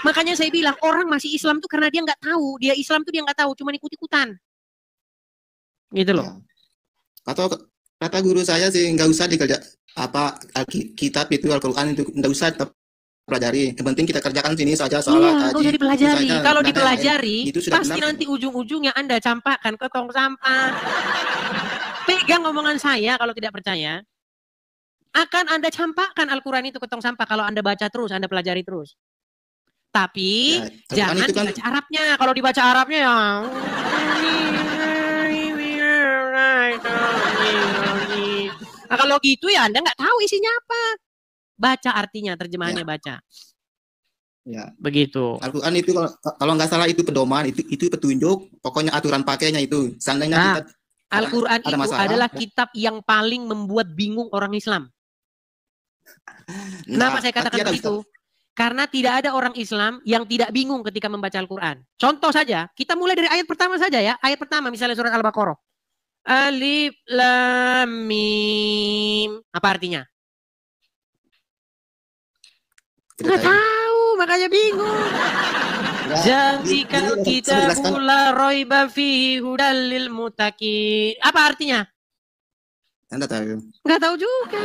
Makanya saya bilang, orang masih Islam tuh karena dia nggak tahu. Dia Islam tuh dia nggak tahu, cuma ikut-ikutan. Gitu loh. Atau kata guru saya sih, nggak usah dikerja kitab itu, Al-Quran itu, nggak usah pelajari. Yang penting kita kerjakan sini saja, sholat, haji. Usah dipelajari. Kalau dipelajari, pasti benar. nanti ujung-ujungnya Anda campakkan ke tong sampah. Pegang omongan saya kalau tidak percaya. Akan Anda campakkan Al-Quran itu ke tong sampah kalau Anda baca terus, Anda pelajari terus. Tapi jangan dibaca Arabnya. Kalau dibaca Arabnya ya. Nah, kalau gitu ya Anda nggak tahu isinya apa. Baca artinya, terjemahannya baca. Ya. Begitu. Al-Quran itu kalau nggak salah itu pedoman, itu petunjuk, pokoknya aturan pakainya itu. Seandainya kita Al-Quran ada itu masalah, adalah kitab yang paling membuat bingung orang Islam. Kenapa saya katakan begitu? Karena tidak ada orang Islam yang tidak bingung ketika membaca Al-Quran. Contoh saja, kita mulai dari ayat pertama saja ya. Ayat pertama misalnya surat Al-Baqarah. Alif Lam Mim. Apa artinya? Nggak tahu, makanya bingung. Zalikal kitabu la raiba fihi hudal lil muttaqin. Apa artinya? Anda tahu? Nggak tahu juga.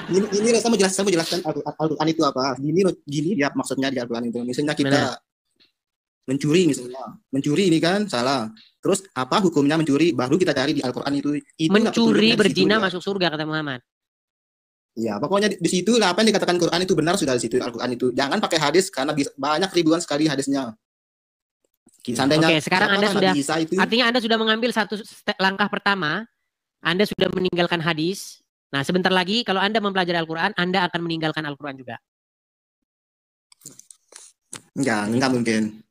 Ini saya mau jelaskan Al-Quran itu apa. Gini ya maksudnya di Al-Quran itu. Misalnya kita mencuri ini kan salah. Terus apa hukumnya mencuri? Baru kita cari di Al-Quran itu mencuri berzina masuk surga kata Muhammad. Ya, pokoknya di situ lah apa yang dikatakan Quran itu benar sudah di situ Al-Quran itu. Jangan pakai hadis karena banyak ribuan sekali hadisnya. Oke, sekarang Anda sudah artinya Anda sudah mengambil satu langkah pertama. Anda sudah meninggalkan hadis. Nah, sebentar lagi kalau Anda mempelajari Al-Quran, Anda akan meninggalkan Al-Quran juga. Enggak mungkin.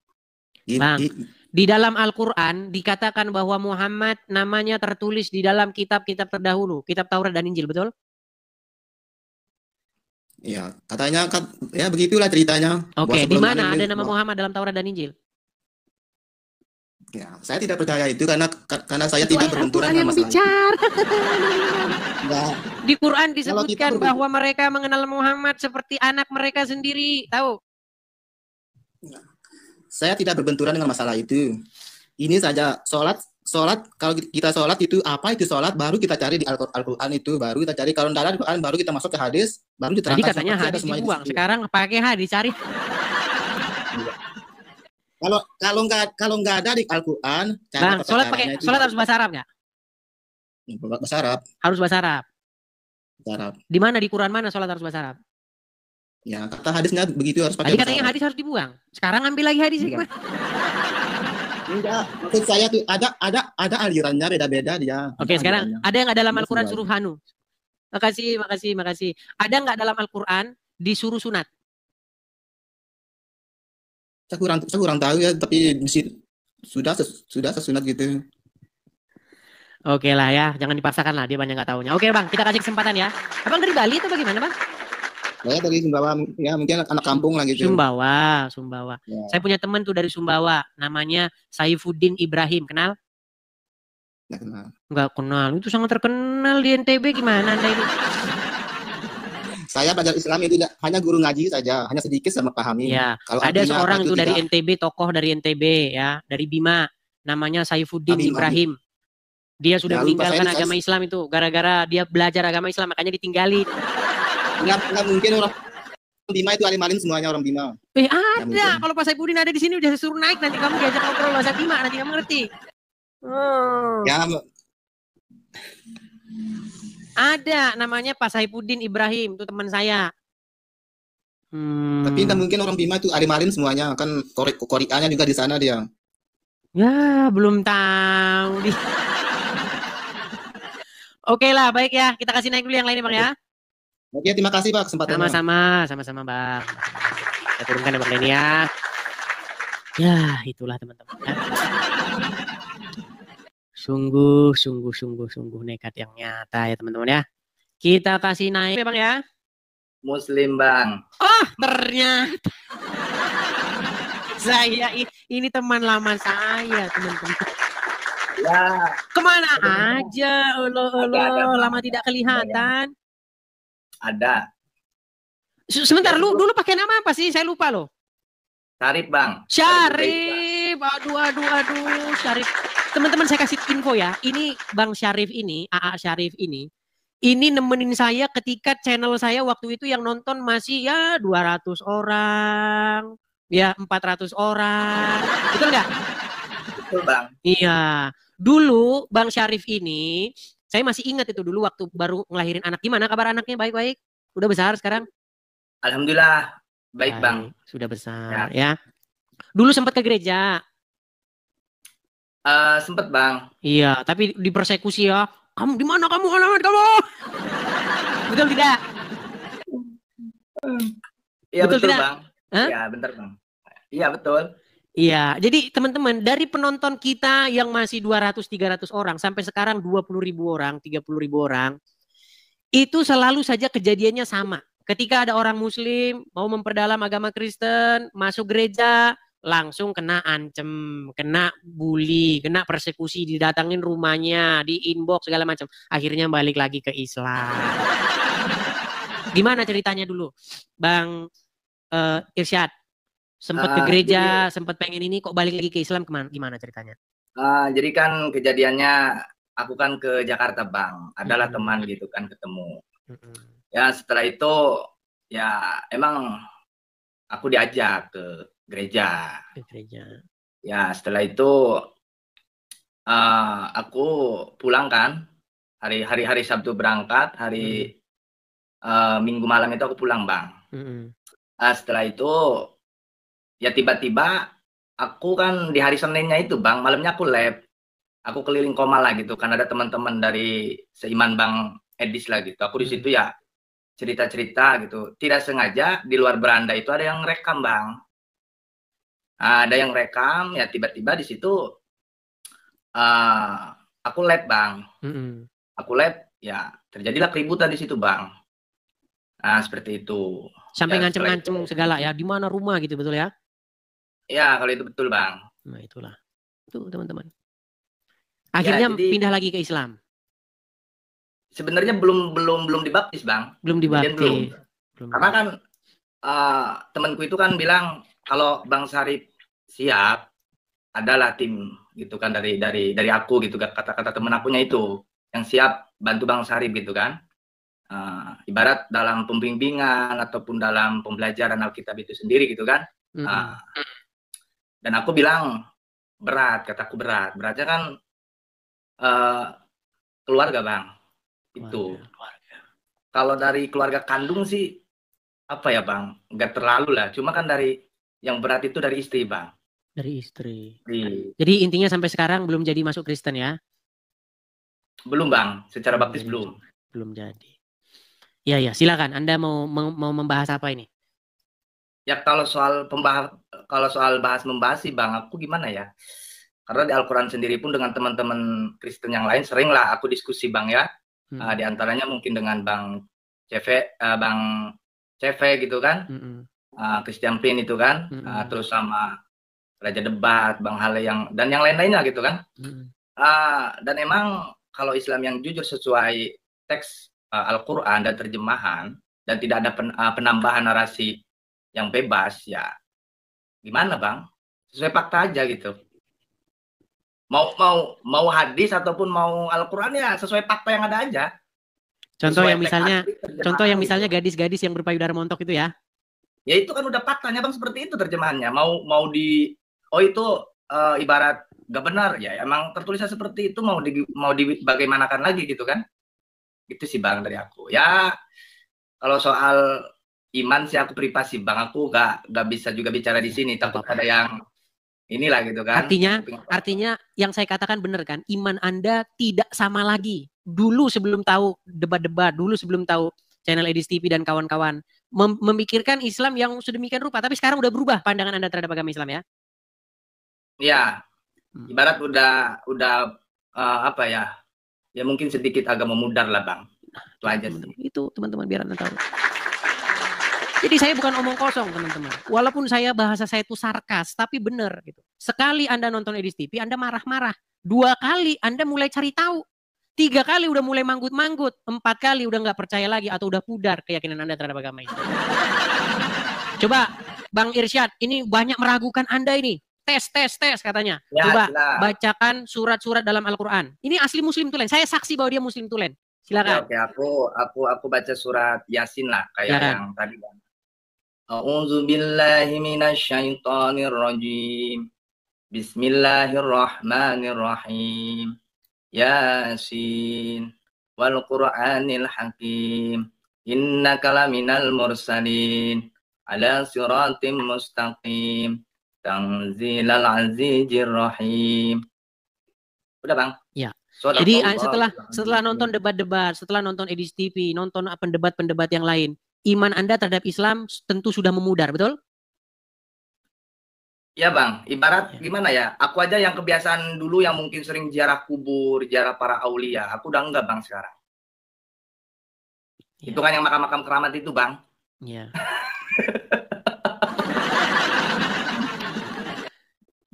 Bang, di dalam Al-Quran dikatakan bahwa Muhammad namanya tertulis di dalam kitab-kitab terdahulu, kitab Taurat dan Injil, betul? Ya, katanya ya begitulah ceritanya. Oke, di mana ada nama Muhammad dalam Taurat dan Injil? Ya, saya tidak percaya itu karena saya tidak berbenturan dengan masalah. Di Quran disebutkan bahwa mereka mengenal Muhammad seperti anak mereka sendiri, tahu? Saya tidak berbenturan dengan masalah itu. Ini saja sholat kalau kita sholat itu apa itu sholat baru kita cari di Al-Quran itu baru kita cari kalau tidak ada Al-Quran baru kita masuk ke hadis baru diterangkan. Tadi katanya hadis dibuang, sekarang pakai hadis cari. Kalau nggak ada di Al-Quran, Bang, sholat harus bahasa Arab nggak? Bahasa Arab. Harus bahasa Arab. Di mana di Quran mana sholat harus bahasa Arab? Ya kata hadisnya begitu harus pakai. Tadi katanya hadis harus dibuang. Sekarang ambil lagi hadis. Enggak, maksud saya tuh ada alirannya beda-beda dia. Oke, sekarang ada yang nggak dalam Al-Quran suruh hanu? Makasih. Ada nggak dalam Al-Quran disuruh sunat? Saya kurang tahu ya, tapi sudah sesunat gitu. Oke lah ya, jangan dipaksakan lah, dia banyak nggak tahunya. Oke Bang, kita kasih kesempatan ya. Abang dari Bali atau bagaimana Bang? Saya dari Sumbawa, ya mungkin anak kampung lah gitu. Sumbawa. Ya. Saya punya teman tuh dari Sumbawa, namanya Saifuddin Ibrahim, kenal? Nggak kenal, itu sangat terkenal di NTB, gimana Anda ini? Saya belajar Islam itu hanya guru ngaji saja, hanya sedikit sama pahami. Ya, kalau ada seorang itu dari NTB, tokoh dari NTB ya, dari Bima, namanya Saifuddin Ibrahim. Dia sudah meninggalkan agama Islam itu, gara-gara dia belajar agama Islam, makanya ditinggalin. Nggak mungkin orang Bima itu alim-alim semuanya orang Bima. Ada, kalau Pak Saifuddin ada di sini udah suruh naik, nanti kamu diajak ngobrol bahasa Bima, nanti kamu ngerti. Ya. Ada namanya Pak Saifuddin Ibrahim, itu teman saya. Tapi nggak mungkin orang Bima itu alim-alim semuanya, kan Koreanya juga di sana dia. Ya, belum tahu. Oke lah, baik ya, kita kasih naik dulu yang lain Bang ya. Oke, terima kasih Pak kesempatannya. Sama-sama Bang. Kita turunkan ya Bang ini ya. Ya, itulah teman-teman. Ya. Sungguh nekat yang nyata ya teman-teman ya. Kita kasih naik ya Bang ya. Muslim Bang. Oh, ternyata. Saya ini teman lama saya teman-teman. Ya. Kemana aja? Lama tidak kelihatan. Ada. Sebentar, lu dulu pakai nama apa sih? Saya lupa loh. Syarif Bang. Syarif. Aduh, Syarif. Teman-teman saya kasih info ya. Ini Bang Syarif ini, AA Syarif ini nemenin saya ketika channel saya waktu itu yang nonton masih ya 200 orang, ya 400 orang. Betul nggak? Betul Bang. Iya. Dulu Bang Syarif ini saya masih ingat itu dulu waktu baru ngelahirin anak. Gimana kabar anaknya? Baik-baik? Udah besar sekarang? Alhamdulillah. Baik Bang. Sudah besar ya. Dulu sempat ke gereja? Sempat Bang. Iya, tapi dipersekusi ya. Kamu di mana kamu? Alamat kamu? Betul tidak? Iya Betul betul tidak? Bang. Hah? Iya bentar Bang. Iya betul. Iya, jadi teman-teman dari penonton kita yang masih 200-300 orang sampai sekarang 20.000 orang, 30.000 orang, itu selalu saja kejadiannya sama. Ketika ada orang Muslim mau memperdalam agama Kristen, masuk gereja, langsung kena ancem, kena bully, kena persekusi, didatangin rumahnya, di inbox segala macam. Akhirnya balik lagi ke Islam. Gimana ceritanya dulu, Bang Irsyad? Sempat ke gereja, sempat pengen ini, kok balik lagi ke Islam, gimana ceritanya? Jadi kan kejadiannya aku kan ke Jakarta Bang, adalah teman gitu kan ketemu. Ya setelah itu ya emang aku diajak ke gereja. Ya setelah itu aku pulang kan, hari Sabtu berangkat, hari Minggu malam itu aku pulang Bang. Setelah itu ya tiba-tiba aku kan di hari Seninnya itu Bang, malamnya aku lab. Aku keliling Komala gitu kan, ada teman-teman dari seiman Bang Edis lah gitu. Aku di situ ya cerita-cerita gitu. Tidak sengaja di luar beranda itu ada yang rekam Bang. Ada yang rekam ya tiba-tiba di situ aku lab Bang. Aku lab ya terjadilah keributan di situ Bang. Nah seperti itu. Sampai Ya, ngancem-ngancem segala ya, di mana rumah gitu, betul ya? Ya kalau itu betul Bang. Nah itulah, itu teman-teman. Akhirnya ya, jadi, pindah lagi ke Islam. Sebenarnya belum dibaptis Bang. Belum dibaptis. Karena kan temanku itu kan bilang kalau Bang Sarip siap, adalah tim gitu kan dari aku gitu, kata-kata temen akunya itu yang siap bantu Bang Sarip gitu kan. Ibarat dalam pembimbingan ataupun dalam pembelajaran Alkitab itu sendiri gitu kan. Dan aku bilang berat, kataku beratnya kan keluarga Bang. Itu kalau dari keluarga kandung sih apa ya Bang, nggak terlalu lah, cuma kan dari yang berat itu dari istri Bang. Dari istri. Jadi intinya sampai sekarang belum jadi masuk Kristen ya? Belum Bang, secara baptis belum jadi. Ya silakan, Anda mau membahas apa ini? Ya kalau soal membahas sih Bang, aku gimana ya, karena di Al-Quran sendiri pun dengan teman-teman Kristen yang lain seringlah aku diskusi Bang ya. Di antaranya mungkin dengan Bang CV gitu kan, Christian Pin itu kan, terus sama Raja Debat, Bang Hale dan yang lain-lainnya gitu kan. Dan emang kalau Islam yang jujur sesuai teks Al-Quran dan terjemahan dan tidak ada penambahan narasi yang bebas, ya gimana Bang, sesuai fakta aja gitu. Mau hadis ataupun mau Al-Quran ya sesuai fakta yang ada aja. Contoh yang misalnya gadis-gadis yang berpayudara montok itu ya? Ya itu kan udah faktanya Bang, seperti itu terjemahannya. Mau itu ibarat gak benar ya, emang tertulisnya seperti itu, mau bagaimanakan lagi gitu kan. Itu sih Bang dari aku. Ya kalau soal iman sih aku privasi Bang, aku gak bisa juga bicara di sini, takut ada yang inilah gitu kan. Artinya yang saya katakan benar kan, iman Anda tidak sama lagi. Dulu sebelum tahu debat-debat, dulu sebelum tahu channel Edis TV dan kawan-kawan, memikirkan Islam yang sedemikian rupa, tapi sekarang udah berubah pandangan Anda terhadap agama Islam ya? Ya, ibarat udah apa ya mungkin sedikit agak memudar lah Bang. Itu aja sih. Itu teman-teman biar Anda tahu. Jadi saya bukan omong kosong teman-teman. Walaupun bahasa saya itu sarkas, tapi benar gitu. Sekali Anda nonton Edis TV, Anda marah-marah. 2 kali Anda mulai cari tahu. 3 kali udah mulai manggut-manggut. 4 kali udah nggak percaya lagi atau udah pudar keyakinan Anda terhadap agama Islam. Coba Bang Irsyad, ini banyak meragukan Anda ini. Tes katanya. Ya, coba bacakan surat-surat dalam Al-Quran. Ini asli Muslim tulen. Saya saksi bahwa dia Muslim tulen. Silakan. Ya, oke, aku baca surat Yasin lah kayak yang tadi Bang. A'udzu billahi minasyaitonir rajim. Bismillahirrahmanirrahim. Yasin wal Qur'anil hakim. Innaka laminal mursalin ala siratim mustaqim. Tanzilal azizir rahim. Udah Bang? Ya. Jadi setelah nonton debat-debat, setelah nonton Edis TV, nonton pendebat-pendebat yang lain, iman Anda terhadap Islam tentu sudah memudar, betul? Ya Bang, ibarat gimana ya, aku aja yang kebiasaan dulu yang mungkin sering ziarah kubur, ziarah para aulia, aku udah enggak Bang sekarang. Itu kan yang makam-makam keramat itu Bang. Iya.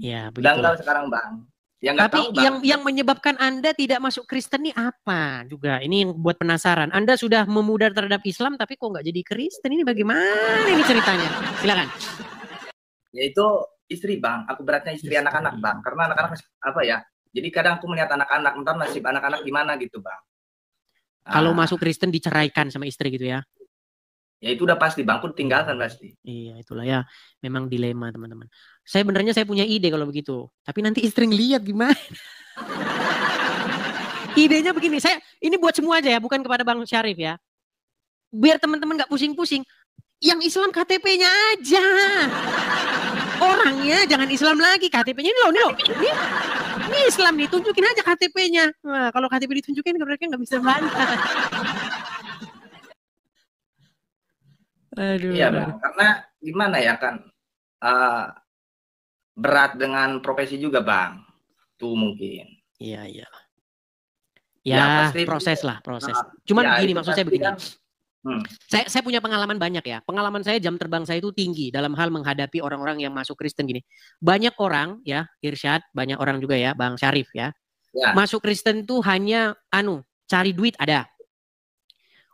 Ya, begitu. Udah enggak sekarang Bang. Yang Tapi tahu, Bang. yang menyebabkan Anda tidak masuk Kristen ini apa? Juga ini yang buat penasaran. Anda sudah memudar terhadap Islam tapi kok nggak jadi Kristen, ini bagaimana ini ceritanya? Silakan. Ya itu istri Bang, aku beratnya istri anak-anak Bang, karena anak-anak apa ya, jadi kadang aku melihat anak-anak, entar nasib anak-anak gimana gitu Bang. Kalau masuk Kristen diceraikan sama istri gitu ya? Ya itu udah pasti Bang, aku tinggalkan pasti. Iya itulah ya, memang dilema teman-teman. Saya punya ide kalau begitu, tapi nanti istri ngeliat gimana? Idenya begini, ini buat semua aja ya, bukan kepada Bang Syarif ya. Biar teman-teman nggak pusing-pusing. Yang Islam KTP-nya aja. Orangnya jangan Islam lagi, KTP-nya ini loh. Ini Islam nih, tunjukin aja KTP-nya. Nah, kalau KTP ditunjukin mereka nggak bisa bantah. Aduh. Iya Bang, karena gimana ya kan, berat dengan profesi juga Bang, tuh mungkin. Iya. Ya proses lah, proses. Cuman begini, maksud saya begini. Saya punya pengalaman banyak ya. Pengalaman saya, jam terbang saya itu tinggi dalam hal menghadapi orang-orang yang masuk Kristen gini. Banyak orang ya, Irsyad, banyak orang juga ya, Bang Syarif ya. Masuk Kristen tuh hanya cari duit ada.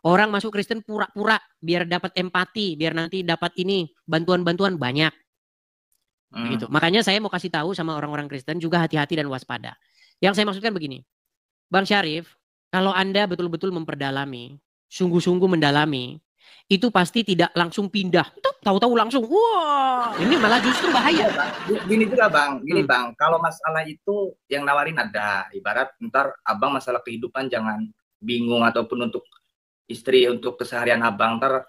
Orang masuk Kristen pura-pura biar dapat empati, biar nanti dapat ini bantuan-bantuan banyak. Begitu. Makanya saya mau kasih tahu sama orang-orang Kristen juga hati-hati dan waspada. Yang saya maksudkan begini. Bang Syarif, kalau Anda betul-betul memperdalami, sungguh-sungguh mendalami, itu pasti tidak langsung pindah. Tahu-tahu langsung, wah, ini malah justru bahaya. Gini juga Bang, Bang, kalau masalah itu yang nawarin ada. Ibarat ntar Abang masalah kehidupan jangan bingung ataupun untuk istri, untuk keseharian Abang, ntar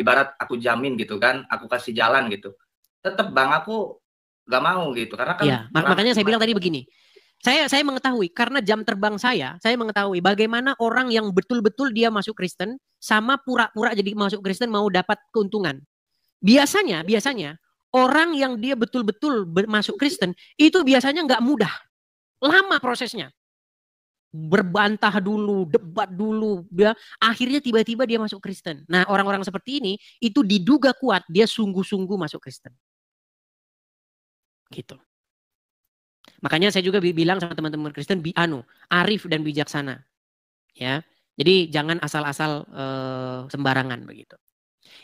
ibarat aku jamin gitu kan, aku kasih jalan gitu. Tetap Bang, aku gak mau gitu. Karena kan ya, makanya saya bilang tadi begini. Saya mengetahui karena jam terbang saya mengetahui bagaimana orang yang betul-betul dia masuk Kristen sama pura-pura jadi masuk Kristen mau dapat keuntungan. Biasanya orang yang dia betul-betul masuk Kristen itu biasanya nggak mudah, lama prosesnya. Berbantah dulu, debat dulu, akhirnya tiba-tiba dia masuk Kristen. Nah orang-orang seperti ini itu diduga kuat dia sungguh-sungguh masuk Kristen. Gitu. Makanya saya juga bilang sama teman-teman Kristen, arif dan bijaksana, ya. Jadi jangan asal-asal sembarangan begitu.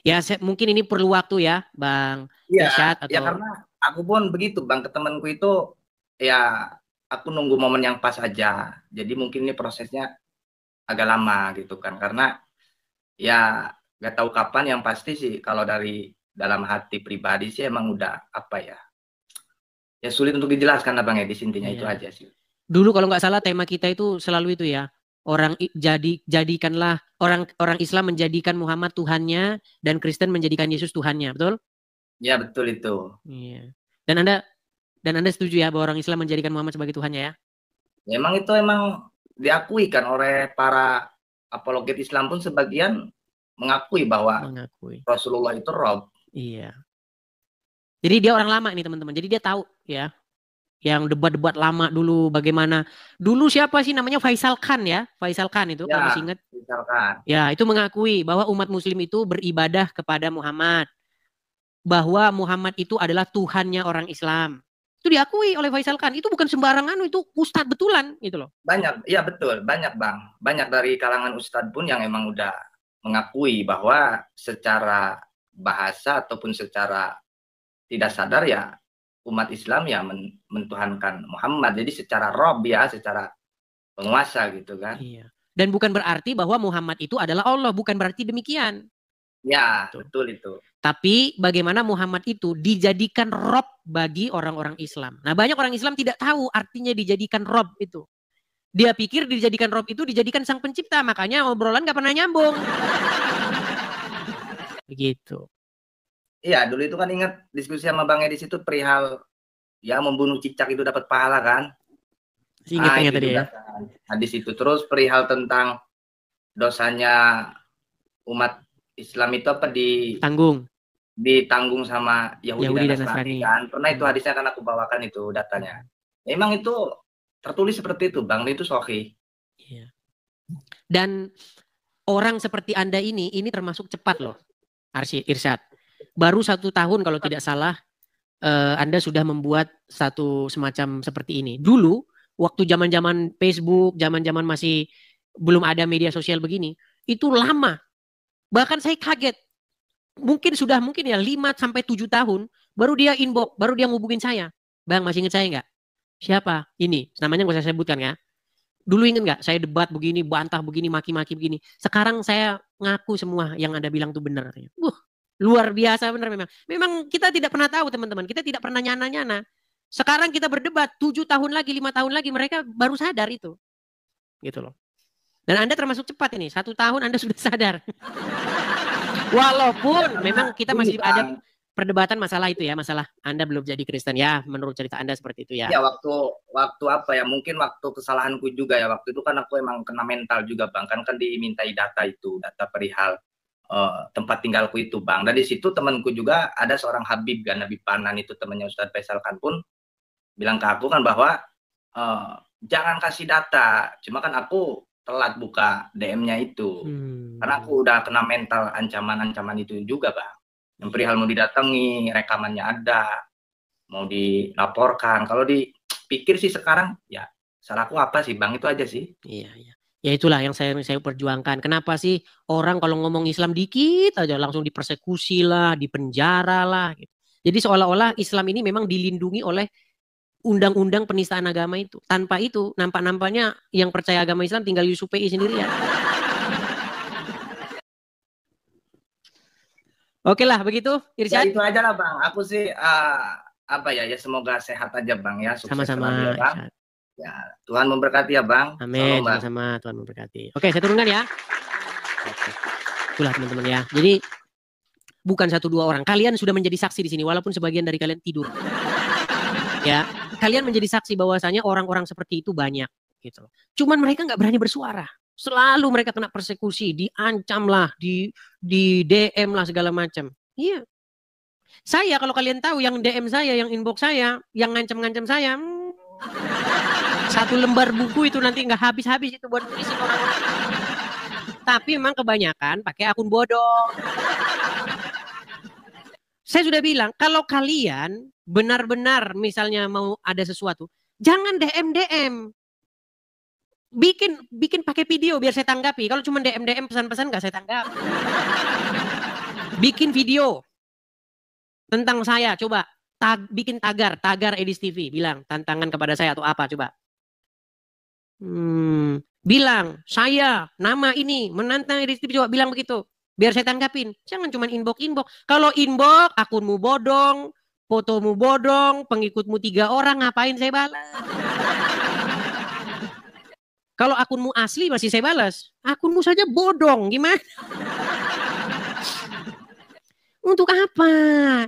Ya, mungkin ini perlu waktu ya, Bang Irsyad. Ya karena aku pun begitu, Bang, ke temanku itu, ya aku nunggu momen yang pas aja. Jadi mungkin ini prosesnya agak lama gitu kan, karena ya nggak tahu kapan. Yang pasti sih kalau dari dalam hati pribadi sih emang udah apa ya. Ya sulit untuk dijelaskan Abang ya, intinya itu aja sih. Dulu kalau nggak salah tema kita itu selalu itu ya. Jadikanlah orang Islam menjadikan Muhammad Tuhannya dan Kristen menjadikan Yesus Tuhannya, betul? Ya betul itu. Iya. Dan Anda setuju ya bahwa orang Islam menjadikan Muhammad sebagai Tuhannya ya? Ya emang itu diakui kan oleh para apologet Islam pun sebagian mengakui bahwa Rasulullah itu Rob. Iya. Jadi dia orang lama ini teman-teman. Jadi dia tahu ya. Yang debat-debat lama dulu bagaimana. Dulu siapa sih namanya Faisal Khan ya. Faisal Khan itu kalau masih ingat. Faisal Khan. Ya itu mengakui bahwa umat muslim itu beribadah kepada Muhammad. Bahwa Muhammad itu adalah Tuhannya orang Islam. Itu diakui oleh Faisal Khan. Itu bukan sembarangan, itu ustadz betulan gitu loh. Banyak, ya betul. Banyak Bang. Banyak dari kalangan ustadz pun yang emang udah mengakui bahwa secara bahasa ataupun secara tidak sadar ya umat Islam ya mentuhankan Muhammad. Jadi secara Rob ya, secara penguasa gitu kan. Iya. Dan bukan berarti bahwa Muhammad itu adalah Allah, bukan berarti demikian. Ya, betul itu. Tapi bagaimana Muhammad itu dijadikan Rob bagi orang-orang Islam. Nah banyak orang Islam tidak tahu artinya dijadikan Rob itu. Dia pikir dijadikan Rob itu dijadikan sang pencipta, makanya obrolan gak pernah nyambung. Begitu. Iya, dulu itu kan ingat diskusi sama Bang Edi itu perihal ya membunuh cicak itu dapat pahala kan. Ingat tadi ya. Hadis itu terus perihal tentang dosanya umat Islam itu apa ditanggung sama Yahudi dan Nasrani kan. Pernah itu hadisnya kan aku bawakan itu datanya. Emang itu tertulis seperti itu, Bang. Itu sahih. Iya. Dan orang seperti Anda ini termasuk cepat loh, Irsyad. Baru 1 tahun kalau tidak salah, Anda sudah membuat satu semacam seperti ini. Dulu, waktu zaman-zaman Facebook, zaman-zaman masih belum ada media sosial begini, itu lama. Bahkan saya kaget. Mungkin ya 5-7 tahun, baru dia inbox, baru dia ngubungin saya. Bang, masih ingat saya nggak? Siapa? Ini, namanya nggak saya sebutkan ya. Dulu ingat nggak? Saya debat begini, bantah begini, maki-maki begini. Sekarang saya ngaku semua yang Anda bilang itu benar. Luar biasa benar memang. Memang kita tidak pernah tahu teman-teman. Kita tidak pernah nyana-nyana. Sekarang kita berdebat 7 tahun lagi, 5 tahun lagi, mereka baru sadar itu. Gitu loh. Dan Anda termasuk cepat ini. 1 tahun Anda sudah sadar. Walaupun memang kita masih ada perdebatan masalah itu ya, masalah Anda belum jadi Kristen ya, menurut cerita Anda seperti itu ya. Ya waktu apa ya, mungkin waktu kesalahanku juga ya, waktu itu kan aku emang kena mental juga Bang, kan dimintai data perihal tempat tinggalku itu Bang. Dan di situ temanku juga ada seorang Habib kan, Habib Panan itu temannya Ustadz Faisal kan pun bilang ke aku kan bahwa jangan kasih data, cuma kan aku telat buka DM-nya itu. Karena aku udah kena mental ancaman-ancaman itu juga Bang. Yang perihal mau didatangi, rekamannya ada, mau dilaporkan. Kalau dipikir sih sekarang, ya salahku apa sih Bang, itu aja sih. Iya. Ya itulah yang saya perjuangkan. Kenapa sih orang kalau ngomong Islam dikit aja langsung dipersekusi lah, dipenjara lah. Gitu. Jadi seolah-olah Islam ini memang dilindungi oleh undang-undang penistaan agama itu. Tanpa itu, nampak-nampaknya yang percaya agama Islam tinggal Yusuf PI sendirian. Oke lah, begitu Irsyad. Ya itu aja lah Bang. Aku sih ya semoga sehat aja Bang ya. Sama-sama ya, Bang. Ya, Tuhan memberkati ya Bang. Amin. Sama-sama, Tuhan memberkati. Oke, saya turunkan ya. Oke. Itulah teman-teman ya. Jadi bukan 1-2 orang. Kalian sudah menjadi saksi di sini walaupun sebagian dari kalian tidur. Ya, kalian menjadi saksi bahwasanya orang-orang seperti itu banyak gitu. Cuman mereka nggak berani bersuara. Selalu mereka kena persekusi, diancam lah, di DM lah segala macam. Iya. Saya kalau kalian tahu yang DM saya, yang inbox saya, yang ngancam-ngancam saya, 1 lembar buku itu nanti nggak habis-habis itu buat tulisin orang-orang. Tapi memang kebanyakan pakai akun bodong. Saya sudah bilang, kalau kalian benar-benar misalnya mau ada sesuatu, jangan DM. Bikin pakai video biar saya tanggapi. Kalau cuma DM pesan-pesan nggak saya tanggapi. Bikin video tentang saya, coba bikin tagar Edis TV, bilang tantangan kepada saya atau apa coba. Bilang saya nama ini menantang Edis TV, coba bilang begitu. Biar saya tanggapin. Jangan cuma inbox. Kalau inbox, akunmu bodong, fotomu bodong, pengikutmu 3 orang, ngapain saya balas? Kalau akunmu asli masih saya balas. Akunmu saja bodong, gimana? Untuk apa?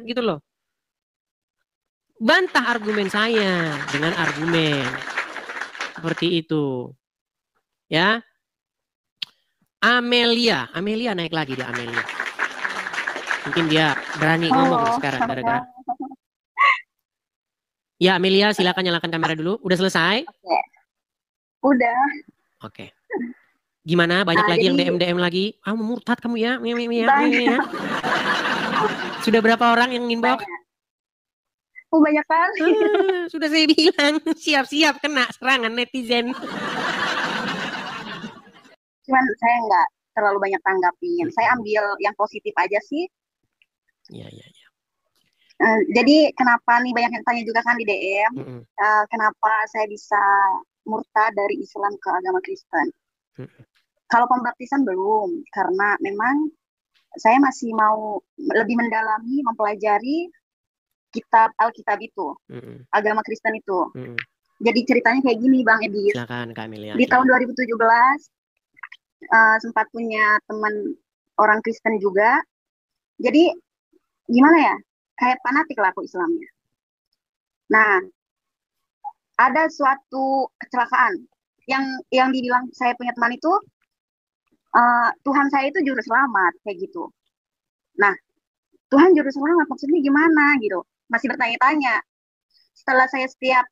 Gitu loh. Bantah argumen saya dengan argumen. Seperti itu. Ya. Amelia naik lagi dia Amelia. Mungkin dia berani ngomong sekarang gara-gara. Ya Amelia, silakan nyalakan kamera dulu. Udah selesai? Oke. Udah. Oke. Gimana? Banyak lagi yang DM lagi. Murtad kamu ya? Ya. Sudah berapa orang yang inbox? Banyak kali. Sudah saya bilang, siap-siap kena serangan netizen. Cuman saya nggak terlalu banyak tanggapin. Saya ambil yang positif aja sih. Iya. Jadi kenapa nih banyak yang tanya juga kan di DM, kenapa saya bisa murtad dari Islam ke agama Kristen? Kalau pembaptisan belum, karena memang saya masih mau lebih mendalami, mempelajari kitab Alkitab itu, agama Kristen itu. Jadi ceritanya kayak gini Bang Edis. Silakan Kak Amelia. Di tahun 2017 sempat punya teman orang Kristen juga. Jadi gimana ya? Kayak fanatik lah aku Islamnya. Nah, ada suatu kecelakaan yang dibilang saya punya teman itu Tuhan saya itu juru selamat kayak gitu. Nah, Tuhan juru selamat maksudnya gimana gitu? Masih bertanya-tanya. Setelah saya setiap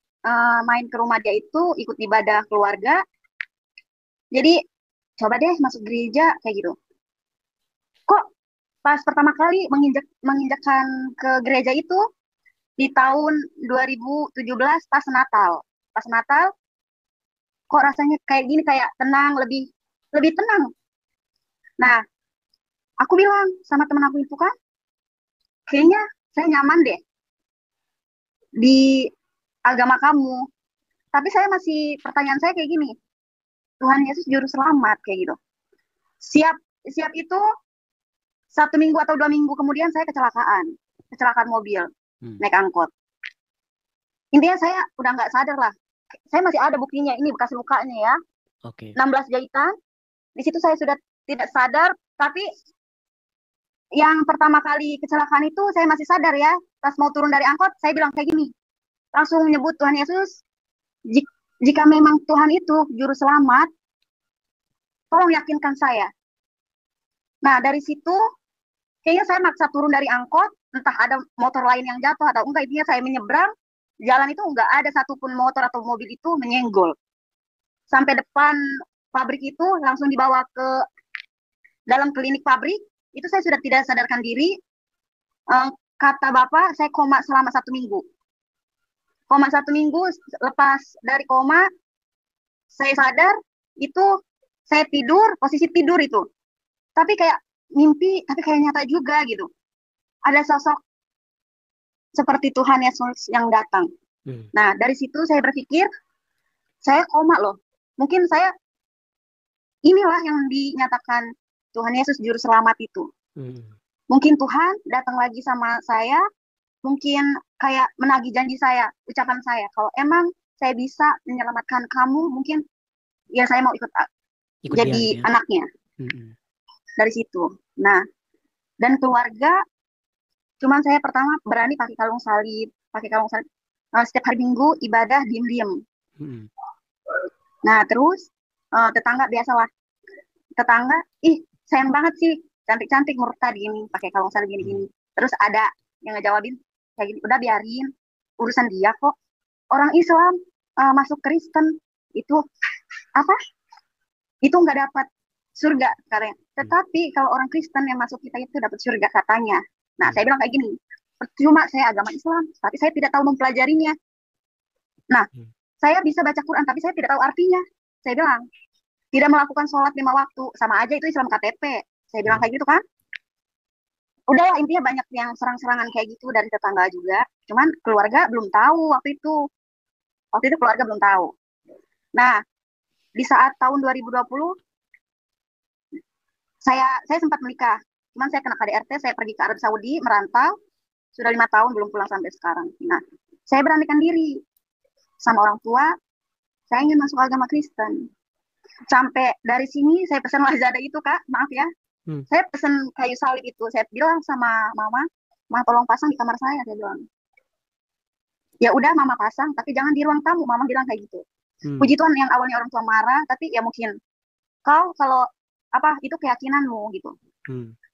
main ke rumah dia itu ikut ibadah keluarga, jadi coba deh masuk gereja kayak gitu. Kok pas pertama kali menginjakkan ke gereja itu di tahun 2017 pas Natal. Pas Natal kok rasanya kayak gini, kayak tenang, lebih tenang. Nah, aku bilang sama teman aku itu kan, kayaknya saya nyaman deh di agama kamu. Tapi saya masih, pertanyaan saya kayak gini, Tuhan Yesus juru selamat kayak gitu. Siap itu 1 minggu atau 2 minggu kemudian saya kecelakaan mobil, naik angkot. Intinya saya udah nggak sadar lah. Saya masih ada buktinya, ini bekas lukanya ya. 16 jahitan. Di situ saya sudah tidak sadar, tapi yang pertama kali kecelakaan itu saya masih sadar ya. Pas mau turun dari angkot, saya bilang kayak gini. Langsung menyebut Tuhan Yesus, jika memang Tuhan itu juru selamat, tolong yakinkan saya. Nah, dari situ, kayaknya saya maksa turun dari angkot, entah ada motor lain yang jatuh atau enggak, intinya saya menyeberang, jalan itu enggak ada satupun motor atau mobil itu menyenggol. Sampai depan pabrik itu langsung dibawa ke dalam klinik pabrik, itu saya sudah tidak sadarkan diri. Kata Bapak, saya koma selama 1 minggu. Koma 1 minggu, lepas dari koma, saya sadar, itu saya tidur, posisi tidur itu. Tapi kayak mimpi, tapi kayak nyata juga gitu. Ada sosok seperti Tuhan Yesus yang datang. Nah, dari situ saya berpikir, saya koma loh. Mungkin saya, inilah yang dinyatakan Tuhan Yesus juru selamat itu. Mungkin Tuhan datang lagi sama saya, mungkin kayak menagih janji saya, ucapan saya. Kalau emang saya bisa menyelamatkan kamu, mungkin ya saya mau ikut jadi dia, ya? Anaknya. Dari situ. Nah, dan keluarga, cuman saya pertama berani pakai kalung salib. Setiap hari Minggu ibadah diem-diem. Nah, terus tetangga biasalah. Tetangga, sayang banget sih, cantik-cantik murtad gini, pakai kalung salib gini-gini. Terus ada yang ngejawabin kayak gini, udah biarin, urusan dia kok. Orang Islam masuk Kristen itu apa? Itu nggak dapat surga katanya. Tetapi kalau orang Kristen yang masuk kita itu dapat surga katanya. Nah, saya bilang kayak gini, percuma saya agama Islam, tapi saya tidak tahu mempelajarinya. Nah, saya bisa baca Quran, tapi saya tidak tahu artinya. Saya bilang, tidak melakukan sholat 5 waktu, sama aja itu Islam KTP. Saya bilang kayak gitu kan. Udah intinya banyak yang serang-serangan kayak gitu dari tetangga juga. Cuman keluarga belum tahu waktu itu. Waktu itu keluarga belum tahu. Nah, di saat tahun 2020, saya sempat menikah. Cuman saya kena KDRT, saya pergi ke Arab Saudi, merantau. Sudah 5 tahun, belum pulang sampai sekarang. Nah, saya beranikan diri sama orang tua, saya ingin masuk agama Kristen. Sampai dari sini, saya pesan Lazada itu, Kak, maaf ya. Saya pesan kayu salib itu, saya bilang sama mama, tolong pasang di kamar saya bilang. Ya udah mama pasang, tapi jangan di ruang tamu, mama bilang kayak gitu. Puji Tuhan yang awalnya orang tua marah, tapi ya mungkin kau kalau apa itu keyakinanmu gitu.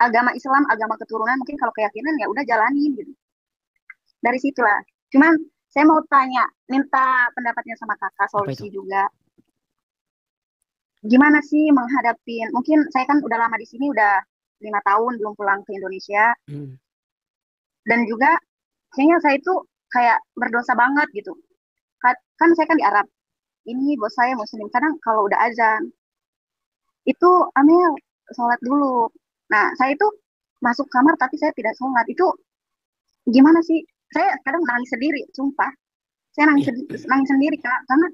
Agama Islam, agama keturunan, mungkin kalau keyakinan ya udah jalanin gitu. Dari situlah. Cuman saya mau tanya, minta pendapatnya sama kakak, solusi juga. Gimana sih menghadapi, mungkin saya kan udah lama di sini, udah 5 tahun belum pulang ke Indonesia. Dan juga kayaknya saya itu kayak berdosa banget gitu. Kan saya kan di Arab. Ini bos saya muslim. Kadang kalau udah azan, itu Amel sholat dulu. Nah, saya itu masuk kamar tapi saya tidak sholat. Itu gimana sih? Saya kadang nangis sendiri, sumpah. Saya nangis sendiri, Kak. Karena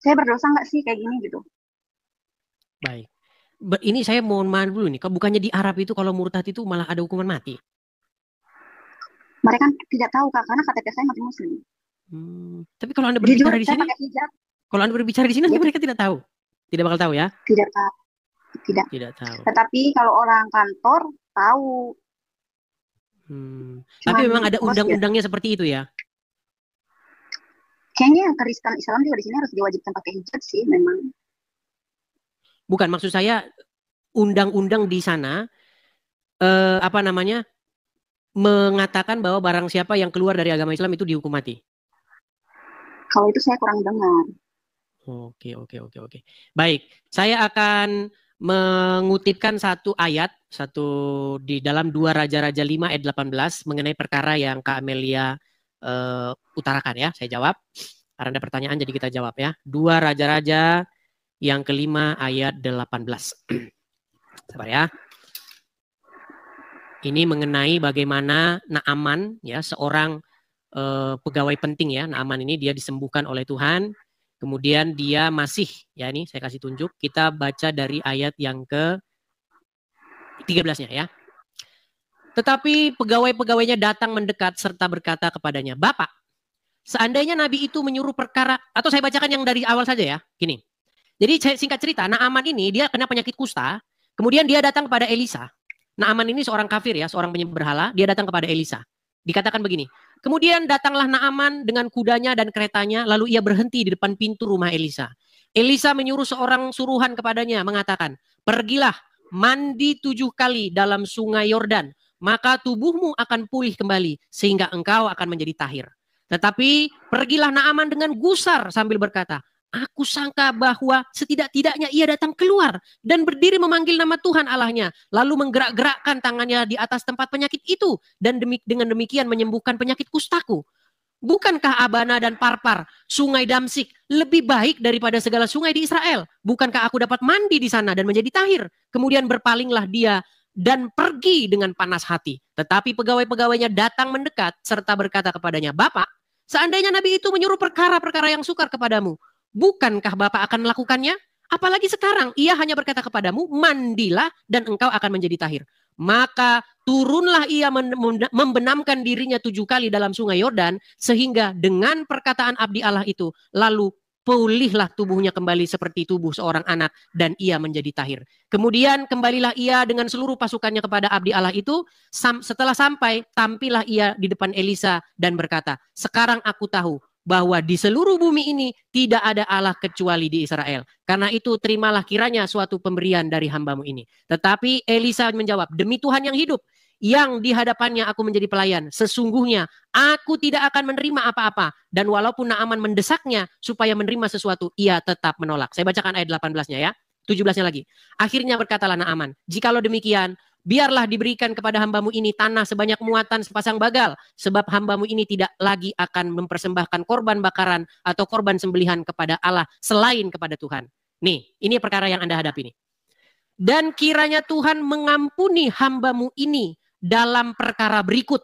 saya berdosa nggak sih kayak gini gitu. Baik. Ini saya mohon maaf dulu nih. Bukannya di Arab itu kalau murtad itu malah ada hukuman mati? Mereka kan tidak tahu, Kak, karena KTP saya masih muslim. Tapi kalau Anda berbicara di sini, kalau Anda berbicara di sini, mereka tidak tahu. Tidak bakal tahu ya? Tidak tahu. Tidak tahu. Tetapi kalau orang kantor tahu. Tapi memang ada undang-undangnya seperti itu ya? Kayaknya yang Kristen Islam juga di sini harus diwajibkan pakai hijab sih memang. Bukan, maksud saya undang-undang di sana mengatakan bahwa barang siapa yang keluar dari agama Islam itu dihukum mati? Kalau itu saya kurang dengar. Oke. Baik, saya akan mengutipkan satu ayat di dalam 2 Raja-Raja 5 ayat 18 mengenai perkara yang Kak Amelia utarakan ya. Saya jawab. Karena ada pertanyaan jadi kita jawab ya. 2 Raja-Raja yang kelima ayat 18. Sabar ya. Ini mengenai bagaimana Naaman ya, seorang pegawai penting ya. Naaman ini dia disembuhkan oleh Tuhan. Kemudian dia masih, ya ini saya kasih tunjuk. Kita baca dari ayat yang ke 13-nya ya. Tetapi pegawai-pegawainya datang mendekat serta berkata kepadanya, Bapak, seandainya Nabi itu menyuruh perkara, atau saya bacakan yang dari awal saja ya. Gini. Jadi singkat cerita, Naaman ini dia kena penyakit kusta. Kemudian dia datang kepada Elisa. Naaman ini seorang kafir ya, seorang penyembah berhala. Dia datang kepada Elisa. Dikatakan begini, kemudian datanglah Naaman dengan kudanya dan keretanya, lalu ia berhenti di depan pintu rumah Elisa. Elisa menyuruh seorang suruhan kepadanya, mengatakan, pergilah, mandi 7 kali dalam sungai Yordan, maka tubuhmu akan pulih kembali, sehingga engkau akan menjadi tahir. Tetapi pergilah Naaman dengan gusar sambil berkata, aku sangka bahwa setidak-tidaknya ia datang keluar dan berdiri memanggil nama Tuhan Allahnya, lalu menggerak-gerakkan tangannya di atas tempat penyakit itu, dan dengan demikian menyembuhkan penyakit kustaku. Bukankah Abana dan Parpar, sungai Damsik, lebih baik daripada segala sungai di Israel? Bukankah aku dapat mandi di sana dan menjadi tahir? Kemudian berpalinglah dia dan pergi dengan panas hati. Tetapi pegawai-pegawainya datang mendekat serta berkata kepadanya, Bapak, seandainya Nabi itu menyuruh perkara-perkara yang sukar kepadamu, bukankah Bapak akan melakukannya? Apalagi sekarang ia hanya berkata kepadamu, mandilah dan engkau akan menjadi tahir. Maka turunlah ia membenamkan dirinya 7 kali dalam sungai Yordan, sehingga dengan perkataan abdi Allah itu, lalu pulihlah tubuhnya kembali seperti tubuh seorang anak, dan ia menjadi tahir. Kemudian kembalilah ia dengan seluruh pasukannya kepada abdi Allah itu. Setelah sampai, tampillah ia di depan Elisa dan berkata, sekarang aku tahu bahwa di seluruh bumi ini tidak ada Allah kecuali di Israel. Karena itu terimalah kiranya suatu pemberian dari hambamu ini. Tetapi Elisa menjawab, demi Tuhan yang hidup, yang di hadapannya aku menjadi pelayan, sesungguhnya aku tidak akan menerima apa-apa. Dan walaupun Naaman mendesaknya supaya menerima sesuatu, ia tetap menolak. Saya bacakan ayat 18-nya ya, 17-nya lagi. Akhirnya berkatalah Naaman, jikalau demikian, biarlah diberikan kepada hambamu ini tanah sebanyak muatan sepasang bagal, sebab hambamu ini tidak lagi akan mempersembahkan korban bakaran atau korban sembelihan kepada Allah selain kepada Tuhan. Nih, ini perkara yang Anda hadapi nih. Dan kiranya Tuhan mengampuni hambamu ini dalam perkara berikut.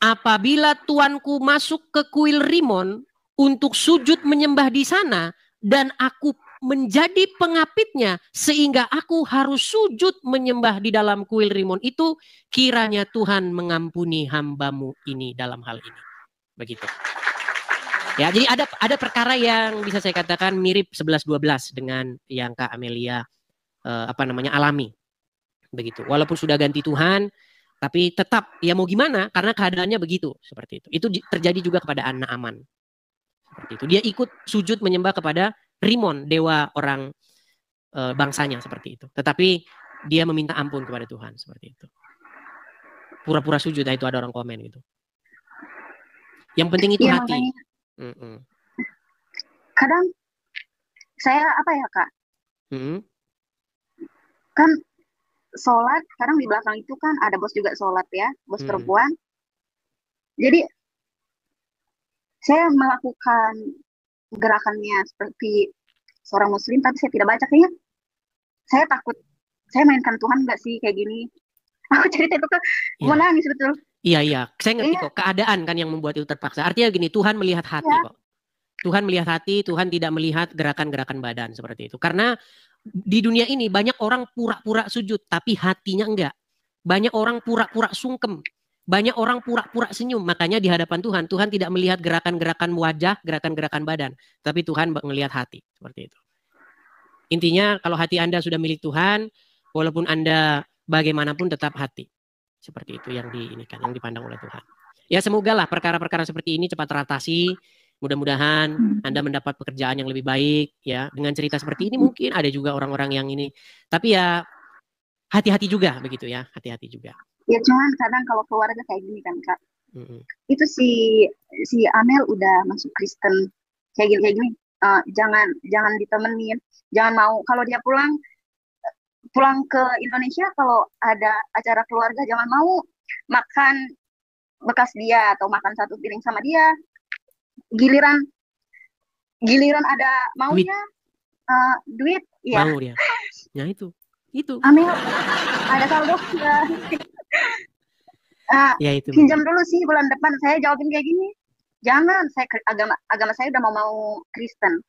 Apabila tuanku masuk ke kuil Rimon untuk sujud menyembah di sana, dan aku menjadi pengapitnya sehingga aku harus sujud menyembah di dalam kuil Rimon itu, kiranya Tuhan mengampuni hambamu ini dalam hal ini. Begitu. Ya, jadi ada perkara yang bisa saya katakan mirip 11-12 dengan yang Kak Amelia alami. Begitu. Walaupun sudah ganti Tuhan, tapi tetap ya mau gimana, karena keadaannya begitu, seperti itu. Itu terjadi juga kepada Naaman. Seperti itu. Dia ikut sujud menyembah kepada Rimon, dewa orang bangsanya, seperti itu. Tetapi dia meminta ampun kepada Tuhan, seperti itu. Pura-pura sujud, itu ada orang komen gitu. Yang penting itu ya, hati. Kadang saya Kak? Kan sholat, kadang di belakang itu kan ada bos juga sholat ya, bos perempuan. Jadi saya melakukan gerakannya seperti seorang muslim, tapi saya tidak baca, kayaknya saya takut saya mainkan Tuhan nggak sih kayak gini. Aku cerita itu kan mau nangis betul. Iya, saya ngerti kok, keadaan kan yang membuat itu terpaksa. Artinya gini, Tuhan melihat hati kok. Tuhan melihat hati, Tuhan tidak melihat gerakan-gerakan badan seperti itu. Karena di dunia ini banyak orang pura-pura sujud tapi hatinya enggak. Banyak orang pura-pura sungkem. Banyak orang pura-pura senyum. Makanya di hadapan Tuhan, Tuhan tidak melihat gerakan-gerakan wajah, gerakan-gerakan badan. Tapi Tuhan melihat hati. Seperti itu. Intinya kalau hati Anda sudah milik Tuhan, walaupun Anda bagaimanapun tetap hati. Seperti itu yang dipandang oleh Tuhan. Ya semoga lah perkara-perkara seperti ini cepat teratasi. Mudah-mudahan Anda mendapat pekerjaan yang lebih baik. Ya, dengan cerita seperti ini mungkin ada juga orang-orang yang ini. Tapi ya hati-hati juga begitu ya. Hati-hati juga. Ya cuman kadang kalau keluarga kayak gini kan Kak. Itu si Amel udah masuk Kristen kayak gini. Jangan ditemenin, jangan mau kalau dia pulang ke Indonesia, kalau ada acara keluarga jangan mau makan bekas dia atau makan satu piring sama dia. Giliran ada maunya duit ya. Mau dia. Ya itu. Amel ada saldo ya. Ya itu. Pinjam dulu sih bulan depan. Saya jawabin kayak gini. Jangan, saya agama saya udah mau Kristen.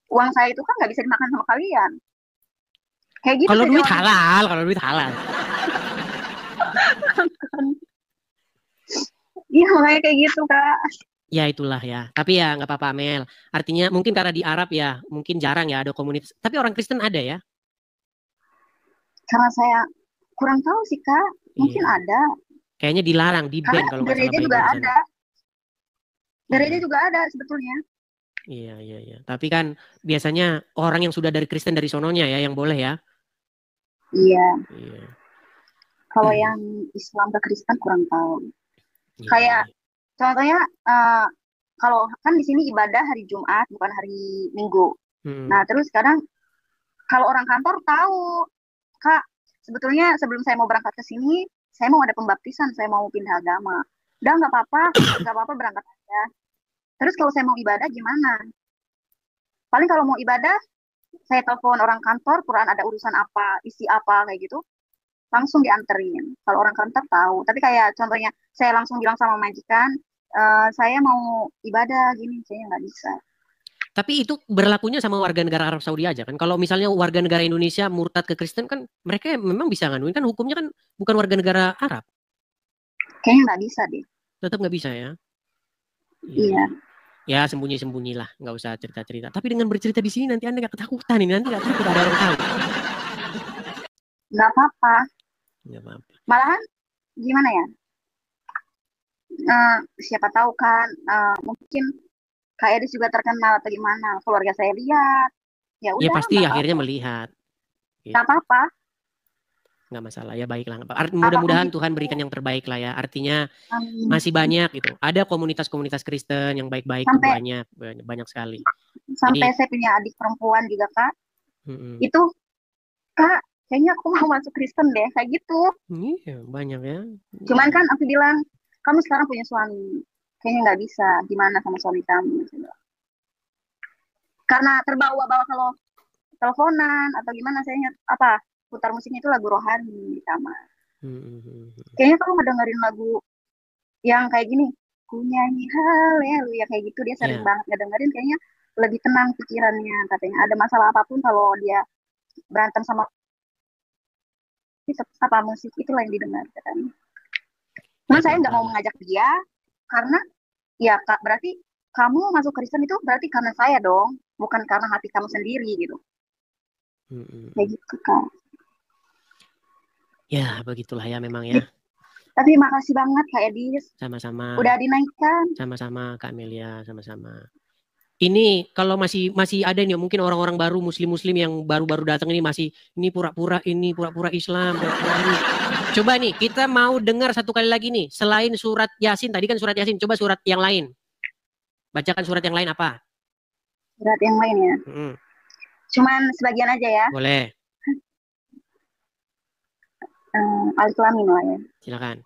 Uang saya itu kan nggak bisa dimakan sama kalian. Kayak gitu. Kalau duit halal, Iya, makanya kayak gitu Kak. Ya itulah ya. Tapi ya nggak apa-apa Amel. Artinya mungkin karena di Arab ya, mungkin jarang ya ada komunitas. Tapi orang Kristen ada ya? Karena saya kurang tahu sih Kak. Mungkin ada. Kayaknya dilarang, di ban kalau nggak salah. Gereja juga ada. Gereja juga ada sebetulnya. Iya. Tapi kan biasanya orang yang sudah dari Kristen dari sononya ya yang boleh ya. Iya. Kalau yang Islam ke Kristen kurang tahu. Kayak contohnya kalau kan di sini ibadah hari Jumat bukan hari Minggu. Nah terus kadang kalau orang kantor tahu, Kak, sebetulnya sebelum saya mau berangkat ke sini, saya mau ada pembaptisan, saya mau pindah agama. Udah nggak apa-apa berangkat aja. Terus kalau saya mau ibadah gimana? Paling kalau mau ibadah, saya telepon orang kantor, Quran ada urusan apa, isi apa, kayak gitu. Langsung dianterin. Kalau orang kantor tahu. Tapi kayak contohnya, saya langsung bilang sama majikan, saya mau ibadah gini, saya nggak bisa. Tapi itu berlakunya sama warga negara Arab Saudi aja kan. Kalau misalnya warga negara Indonesia murtad ke Kristen kan, mereka memang bisa nganuin kan, hukumnya kan bukan warga negara Arab. Kayaknya nggak bisa deh. Tetap nggak bisa ya? Iya. Ya sembunyi-sembunyi lah, nggak usah cerita-cerita. Tapi dengan bercerita di sini nanti Anda nggak ketakutan ini, nanti nggak takut ada orang tahu. Nggak apa-apa. Malahan gimana ya? Siapa tahu kan, mungkin Kak Edis juga terkenal atau gimana? Keluarga saya lihat. Ya udah. Ya pasti akhirnya melihat. Nggak apa-apa. Nggak masalah ya, baiklah. Mudah-mudahan Tuhan berikan yang terbaik lah ya. Artinya masih banyak gitu. Ada komunitas-komunitas Kristen yang baik-baik, banyak sekali. Sampai saya punya adik perempuan juga Kak. Itu Kak, kayaknya aku mau masuk Kristen deh, kayak gitu. Iya banyak ya. Cuman kan aku bilang, kamu sekarang punya suami, kayaknya nggak bisa. Gimana sama suami kamu? Karena terbawa-bawa kalau teleponan atau gimana, saya ingat putar musiknya itu lagu rohani di kamar. Kayaknya kalau ngedengerin lagu yang kayak gini, ku nyanyi haleluya kayak gitu, dia sering banget ngedengerin, kayaknya lebih tenang pikirannya katanya. Ada masalah apapun kalau dia berantem sama musik itulah yang didengar katanya. Cuman saya nggak mau mengajak dia karena ya Kak, berarti kamu masuk Kristen itu berarti karena saya dong, bukan karena hati kamu sendiri gitu. Kayak gitu Kak. Ya, begitulah ya memang ya. Tapi makasih banget Kak Edis. Sama-sama. Udah dinaikkan. Sama-sama Kak Amelia, sama-sama. Ini kalau masih ada nih mungkin orang-orang baru muslim yang baru-baru datang ini masih ini pura-pura Islam, pura-pura ini. Coba nih kita mau dengar satu kali lagi nih, selain surat Yasin, tadi kan surat Yasin, coba surat yang lain. Bacakan surat yang lain apa? Surat yang lain ya. Cuman sebagian aja ya. Boleh. Alif Lam Mim lah ya. Silakan.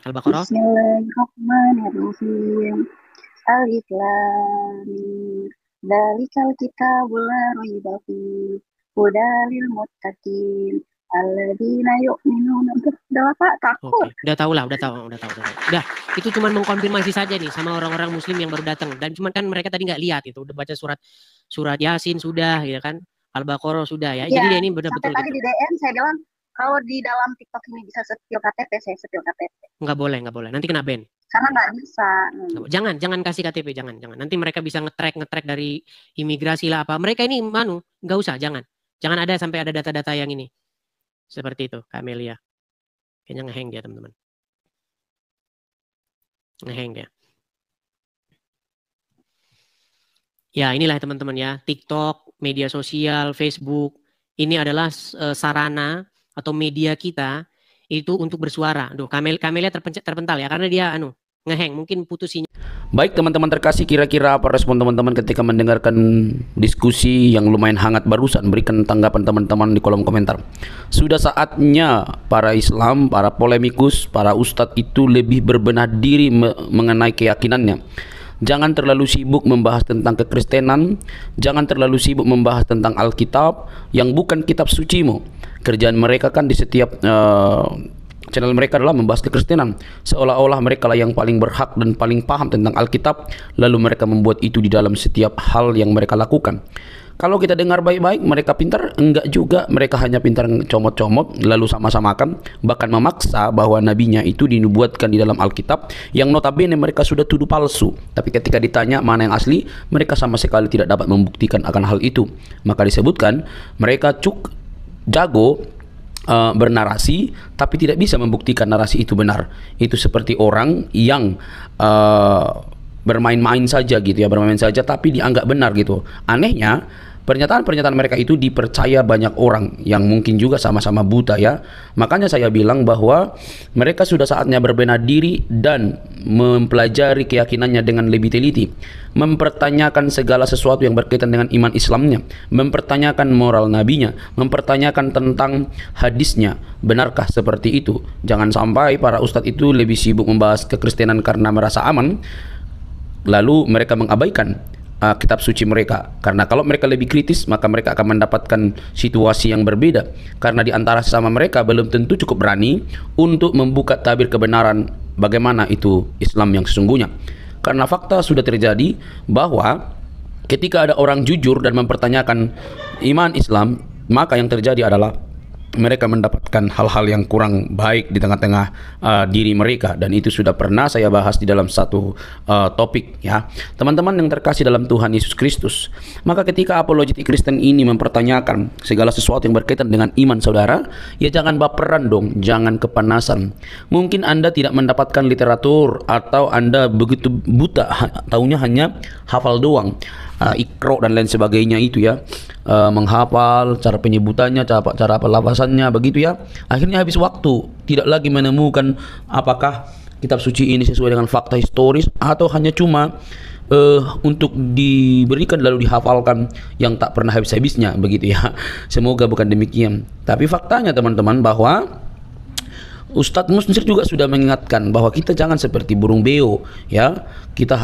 Al-Baqarah. Bismillahirrahmanirrahim. Alif Lam Mim. Dzalikal kitabul la raiba fihi hudal lil muttaqin alladzina yu'minuna. Udah Pak, takut. Udah tahu. Udah, itu cuma mengkonfirmasi saja nih sama orang-orang muslim yang baru datang, dan cuma kan mereka tadi nggak lihat itu, udah baca surat Yasin sudah ya kan. Al-Baqarah sudah ya. Jadi ini benar-betul tadi gitu. Di DM saya bilang kalau di dalam TikTok ini bisa setil KTP, saya setil KTP. Nggak boleh. Nanti kena ban. Karena nggak bisa. Jangan kasih KTP, jangan. Nanti mereka bisa nge-track dari imigrasi lah apa. Mereka ini nggak usah, jangan ada sampai ada data-data yang ini. Seperti itu, Kak Amelia. Kayaknya nge-hang dia, teman-teman. Nge-hang dia. Ya, inilah teman-teman ya, TikTok, media sosial, Facebook, ini adalah sarana atau media kita itu untuk bersuara. Duh, Kamelia terpental ya karena dia ngeheng, mungkin putus sinyal. Baik teman-teman terkasih, kira-kira apa respon teman-teman ketika mendengarkan diskusi yang lumayan hangat barusan? Berikan tanggapan teman-teman di kolom komentar. Sudah saatnya para Islam, para polemikus, para ustadz itu lebih berbenah diri mengenai keyakinannya. Jangan terlalu sibuk membahas tentang kekristenan, jangan terlalu sibuk membahas tentang Alkitab yang bukan kitab sucimu. Kerjaan mereka kan di setiap channel mereka adalah membahas kekristenan, seolah-olah mereka lah yang paling berhak dan paling paham tentang Alkitab, lalu mereka membuat itu di dalam setiap hal yang mereka lakukan. Kalau kita dengar baik-baik, mereka pintar? Enggak juga, mereka hanya pintar comot-comot lalu sama-samakan, bahkan memaksa bahwa nabinya itu dinubuatkan di dalam Alkitab yang notabene mereka sudah tuduh palsu. Tapi ketika ditanya mana yang asli, mereka sama sekali tidak dapat membuktikan akan hal itu. Maka disebutkan mereka jago bernarasi tapi tidak bisa membuktikan narasi itu benar. Itu seperti orang yang bermain-main saja gitu ya, bermain saja tapi dianggap benar gitu. Anehnya pernyataan-pernyataan mereka itu dipercaya banyak orang yang mungkin juga sama-sama buta ya. Makanya saya bilang bahwa mereka sudah saatnya berbenah diri dan mempelajari keyakinannya dengan lebih teliti, mempertanyakan segala sesuatu yang berkaitan dengan iman Islamnya, mempertanyakan moral nabinya, mempertanyakan tentang hadisnya. Benarkah seperti itu? Jangan sampai para ustadz itu lebih sibuk membahas kekristenan karena merasa aman, lalu mereka mengabaikan kitab suci mereka. Karena kalau mereka lebih kritis, maka mereka akan mendapatkan situasi yang berbeda. Karena di antara sesama mereka belum tentu cukup berani untuk membuka tabir kebenaran bagaimana itu Islam yang sesungguhnya. Karena fakta sudah terjadi bahwa ketika ada orang jujur dan mempertanyakan iman Islam, maka yang terjadi adalah mereka mendapatkan hal-hal yang kurang baik di tengah-tengah diri mereka, dan itu sudah pernah saya bahas di dalam satu topik ya teman-teman yang terkasih dalam Tuhan Yesus Kristus. Maka ketika apologetik Kristen ini mempertanyakan segala sesuatu yang berkaitan dengan iman saudara, ya jangan baperan dong, jangan kepanasan. Mungkin Anda tidak mendapatkan literatur atau Anda begitu buta, taunya hanya hafal doang, ikro dan lain sebagainya itu ya, menghafal cara penyebutannya, cara pelafasannya begitu ya. Akhirnya habis waktu, tidak lagi menemukan apakah kitab suci ini sesuai dengan fakta historis atau hanya cuma untuk diberikan lalu dihafalkan yang tak pernah habis-habisnya begitu ya. Semoga bukan demikian. Tapi faktanya teman-teman bahwa Ustadz Musnir juga sudah mengingatkan bahwa kita jangan seperti burung beo ya. Kita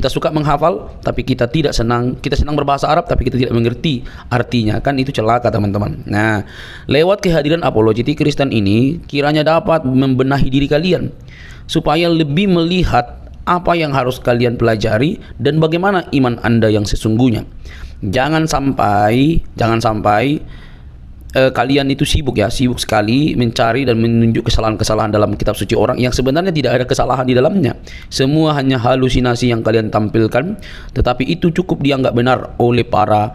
suka menghafal tapi kita senang berbahasa Arab tapi kita tidak mengerti artinya, kan itu celaka teman-teman. Nah, lewat kehadiran apologetik Kristen ini kiranya dapat membenahi diri kalian supaya lebih melihat apa yang harus kalian pelajari dan bagaimana iman Anda yang sesungguhnya. Jangan sampai kalian itu sibuk sekali mencari dan menunjuk kesalahan-kesalahan dalam kitab suci orang yang sebenarnya tidak ada kesalahan di dalamnya. Semua hanya halusinasi yang kalian tampilkan, tetapi itu cukup dianggap benar oleh para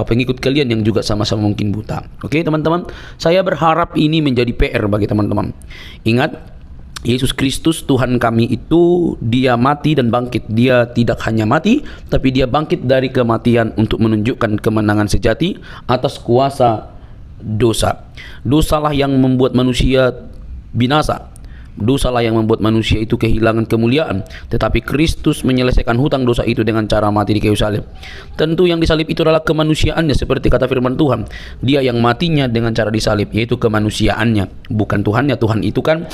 pengikut kalian yang juga sama-sama mungkin buta. Oke teman-teman, saya berharap ini menjadi PR bagi teman-teman. Ingat, Yesus Kristus Tuhan kami itu dia mati dan bangkit. Dia tidak hanya mati, tapi dia bangkit dari kematian untuk menunjukkan kemenangan sejati atas kuasa dosa. Dosalah yang membuat manusia binasa. Dosalah yang membuat manusia itu kehilangan kemuliaan. Tetapi Kristus menyelesaikan hutang dosa itu dengan cara mati di kayu salib. Tentu yang disalib itu adalah kemanusiaannya, seperti kata firman Tuhan. Dia yang matinya dengan cara disalib, yaitu kemanusiaannya, bukan Tuhannya. Tuhan itu kan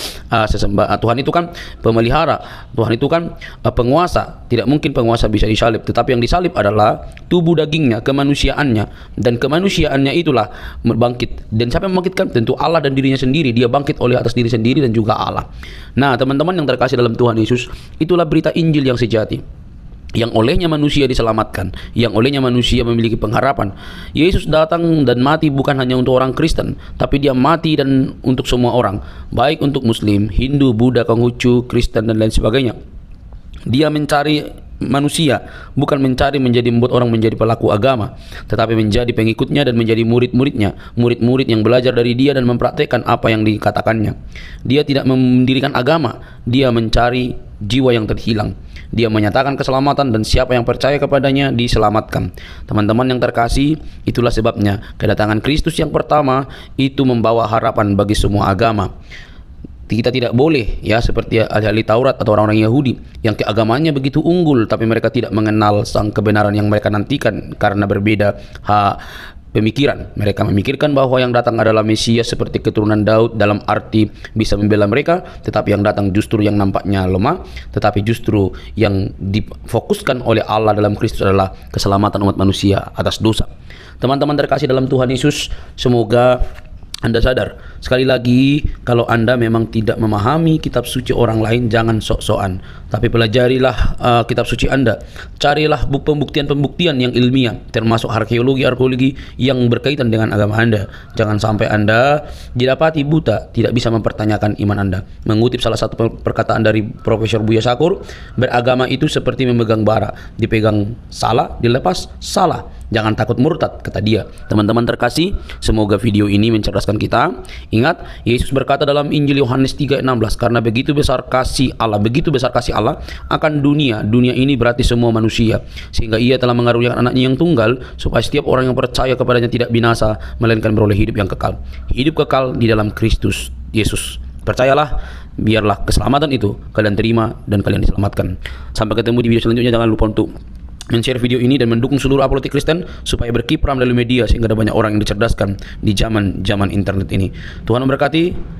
Tuhan itu kan pemelihara. Tuhan itu kan penguasa. Tidak mungkin penguasa bisa disalib. Tetapi yang disalib adalah tubuh dagingnya, kemanusiaannya, dan kemanusiaannya itulah bangkit. Dan siapa yang membangkitkan? Tentu Allah dan dirinya sendiri. Dia bangkit oleh atas diri sendiri dan juga Allah. Nah teman-teman yang terkasih dalam Tuhan Yesus, itulah berita Injil yang sejati, yang olehnya manusia diselamatkan, yang olehnya manusia memiliki pengharapan. Yesus datang dan mati bukan hanya untuk orang Kristen, tapi dia mati dan untuk semua orang, baik untuk Muslim, Hindu, Buddha, Konghucu, Kristen dan lain sebagainya. Dia mencari manusia, bukan mencari membuat orang menjadi pelaku agama, tetapi menjadi pengikutnya dan menjadi murid-muridnya, murid-murid yang belajar dari dia dan mempraktekkan apa yang dikatakannya. Dia tidak mendirikan agama, dia mencari jiwa yang terhilang. Dia menyatakan keselamatan dan siapa yang percaya kepadanya diselamatkan. Teman-teman yang terkasih, itulah sebabnya kedatangan Kristus yang pertama itu membawa harapan bagi semua agama. Kita tidak boleh ya seperti ahli-ahli Taurat atau orang-orang Yahudi yang keagamaannya begitu unggul tapi mereka tidak mengenal sang kebenaran yang mereka nantikan karena berbeda pemikiran. Mereka memikirkan bahwa yang datang adalah Mesias seperti keturunan Daud dalam arti bisa membela mereka, tetapi yang datang justru yang nampaknya lemah, tetapi justru yang difokuskan oleh Allah dalam Kristus adalah keselamatan umat manusia atas dosa. Teman-teman terkasih dalam Tuhan Yesus, semoga Anda sadar, sekali lagi, kalau Anda memang tidak memahami kitab suci orang lain, jangan sok-sokan. Tapi pelajarilah kitab suci Anda. Carilah pembuktian-pembuktian yang ilmiah, termasuk arkeologi yang berkaitan dengan agama Anda. Jangan sampai Anda didapati buta, tidak bisa mempertanyakan iman Anda. Mengutip salah satu perkataan dari Profesor Buya Syakur, beragama itu seperti memegang bara. Dipegang salah, dilepas salah. Jangan takut murtad, kata dia. Teman-teman terkasih, semoga video ini mencerdaskan kita. Ingat, Yesus berkata dalam Injil Yohanes 3:16, karena begitu besar kasih Allah akan dunia. Dunia ini berarti semua manusia, sehingga ia telah mengaruniakan anaknya yang tunggal, supaya setiap orang yang percaya kepadanya tidak binasa, melainkan beroleh hidup yang kekal. Hidup kekal di dalam Kristus Yesus. Percayalah, biarlah keselamatan itu kalian terima dan kalian diselamatkan. Sampai ketemu di video selanjutnya. Jangan lupa untuk men-share video ini dan mendukung seluruh apologetik Kristen supaya berkiprah melalui media sehingga ada banyak orang yang dicerdaskan di zaman internet ini. Tuhan memberkati.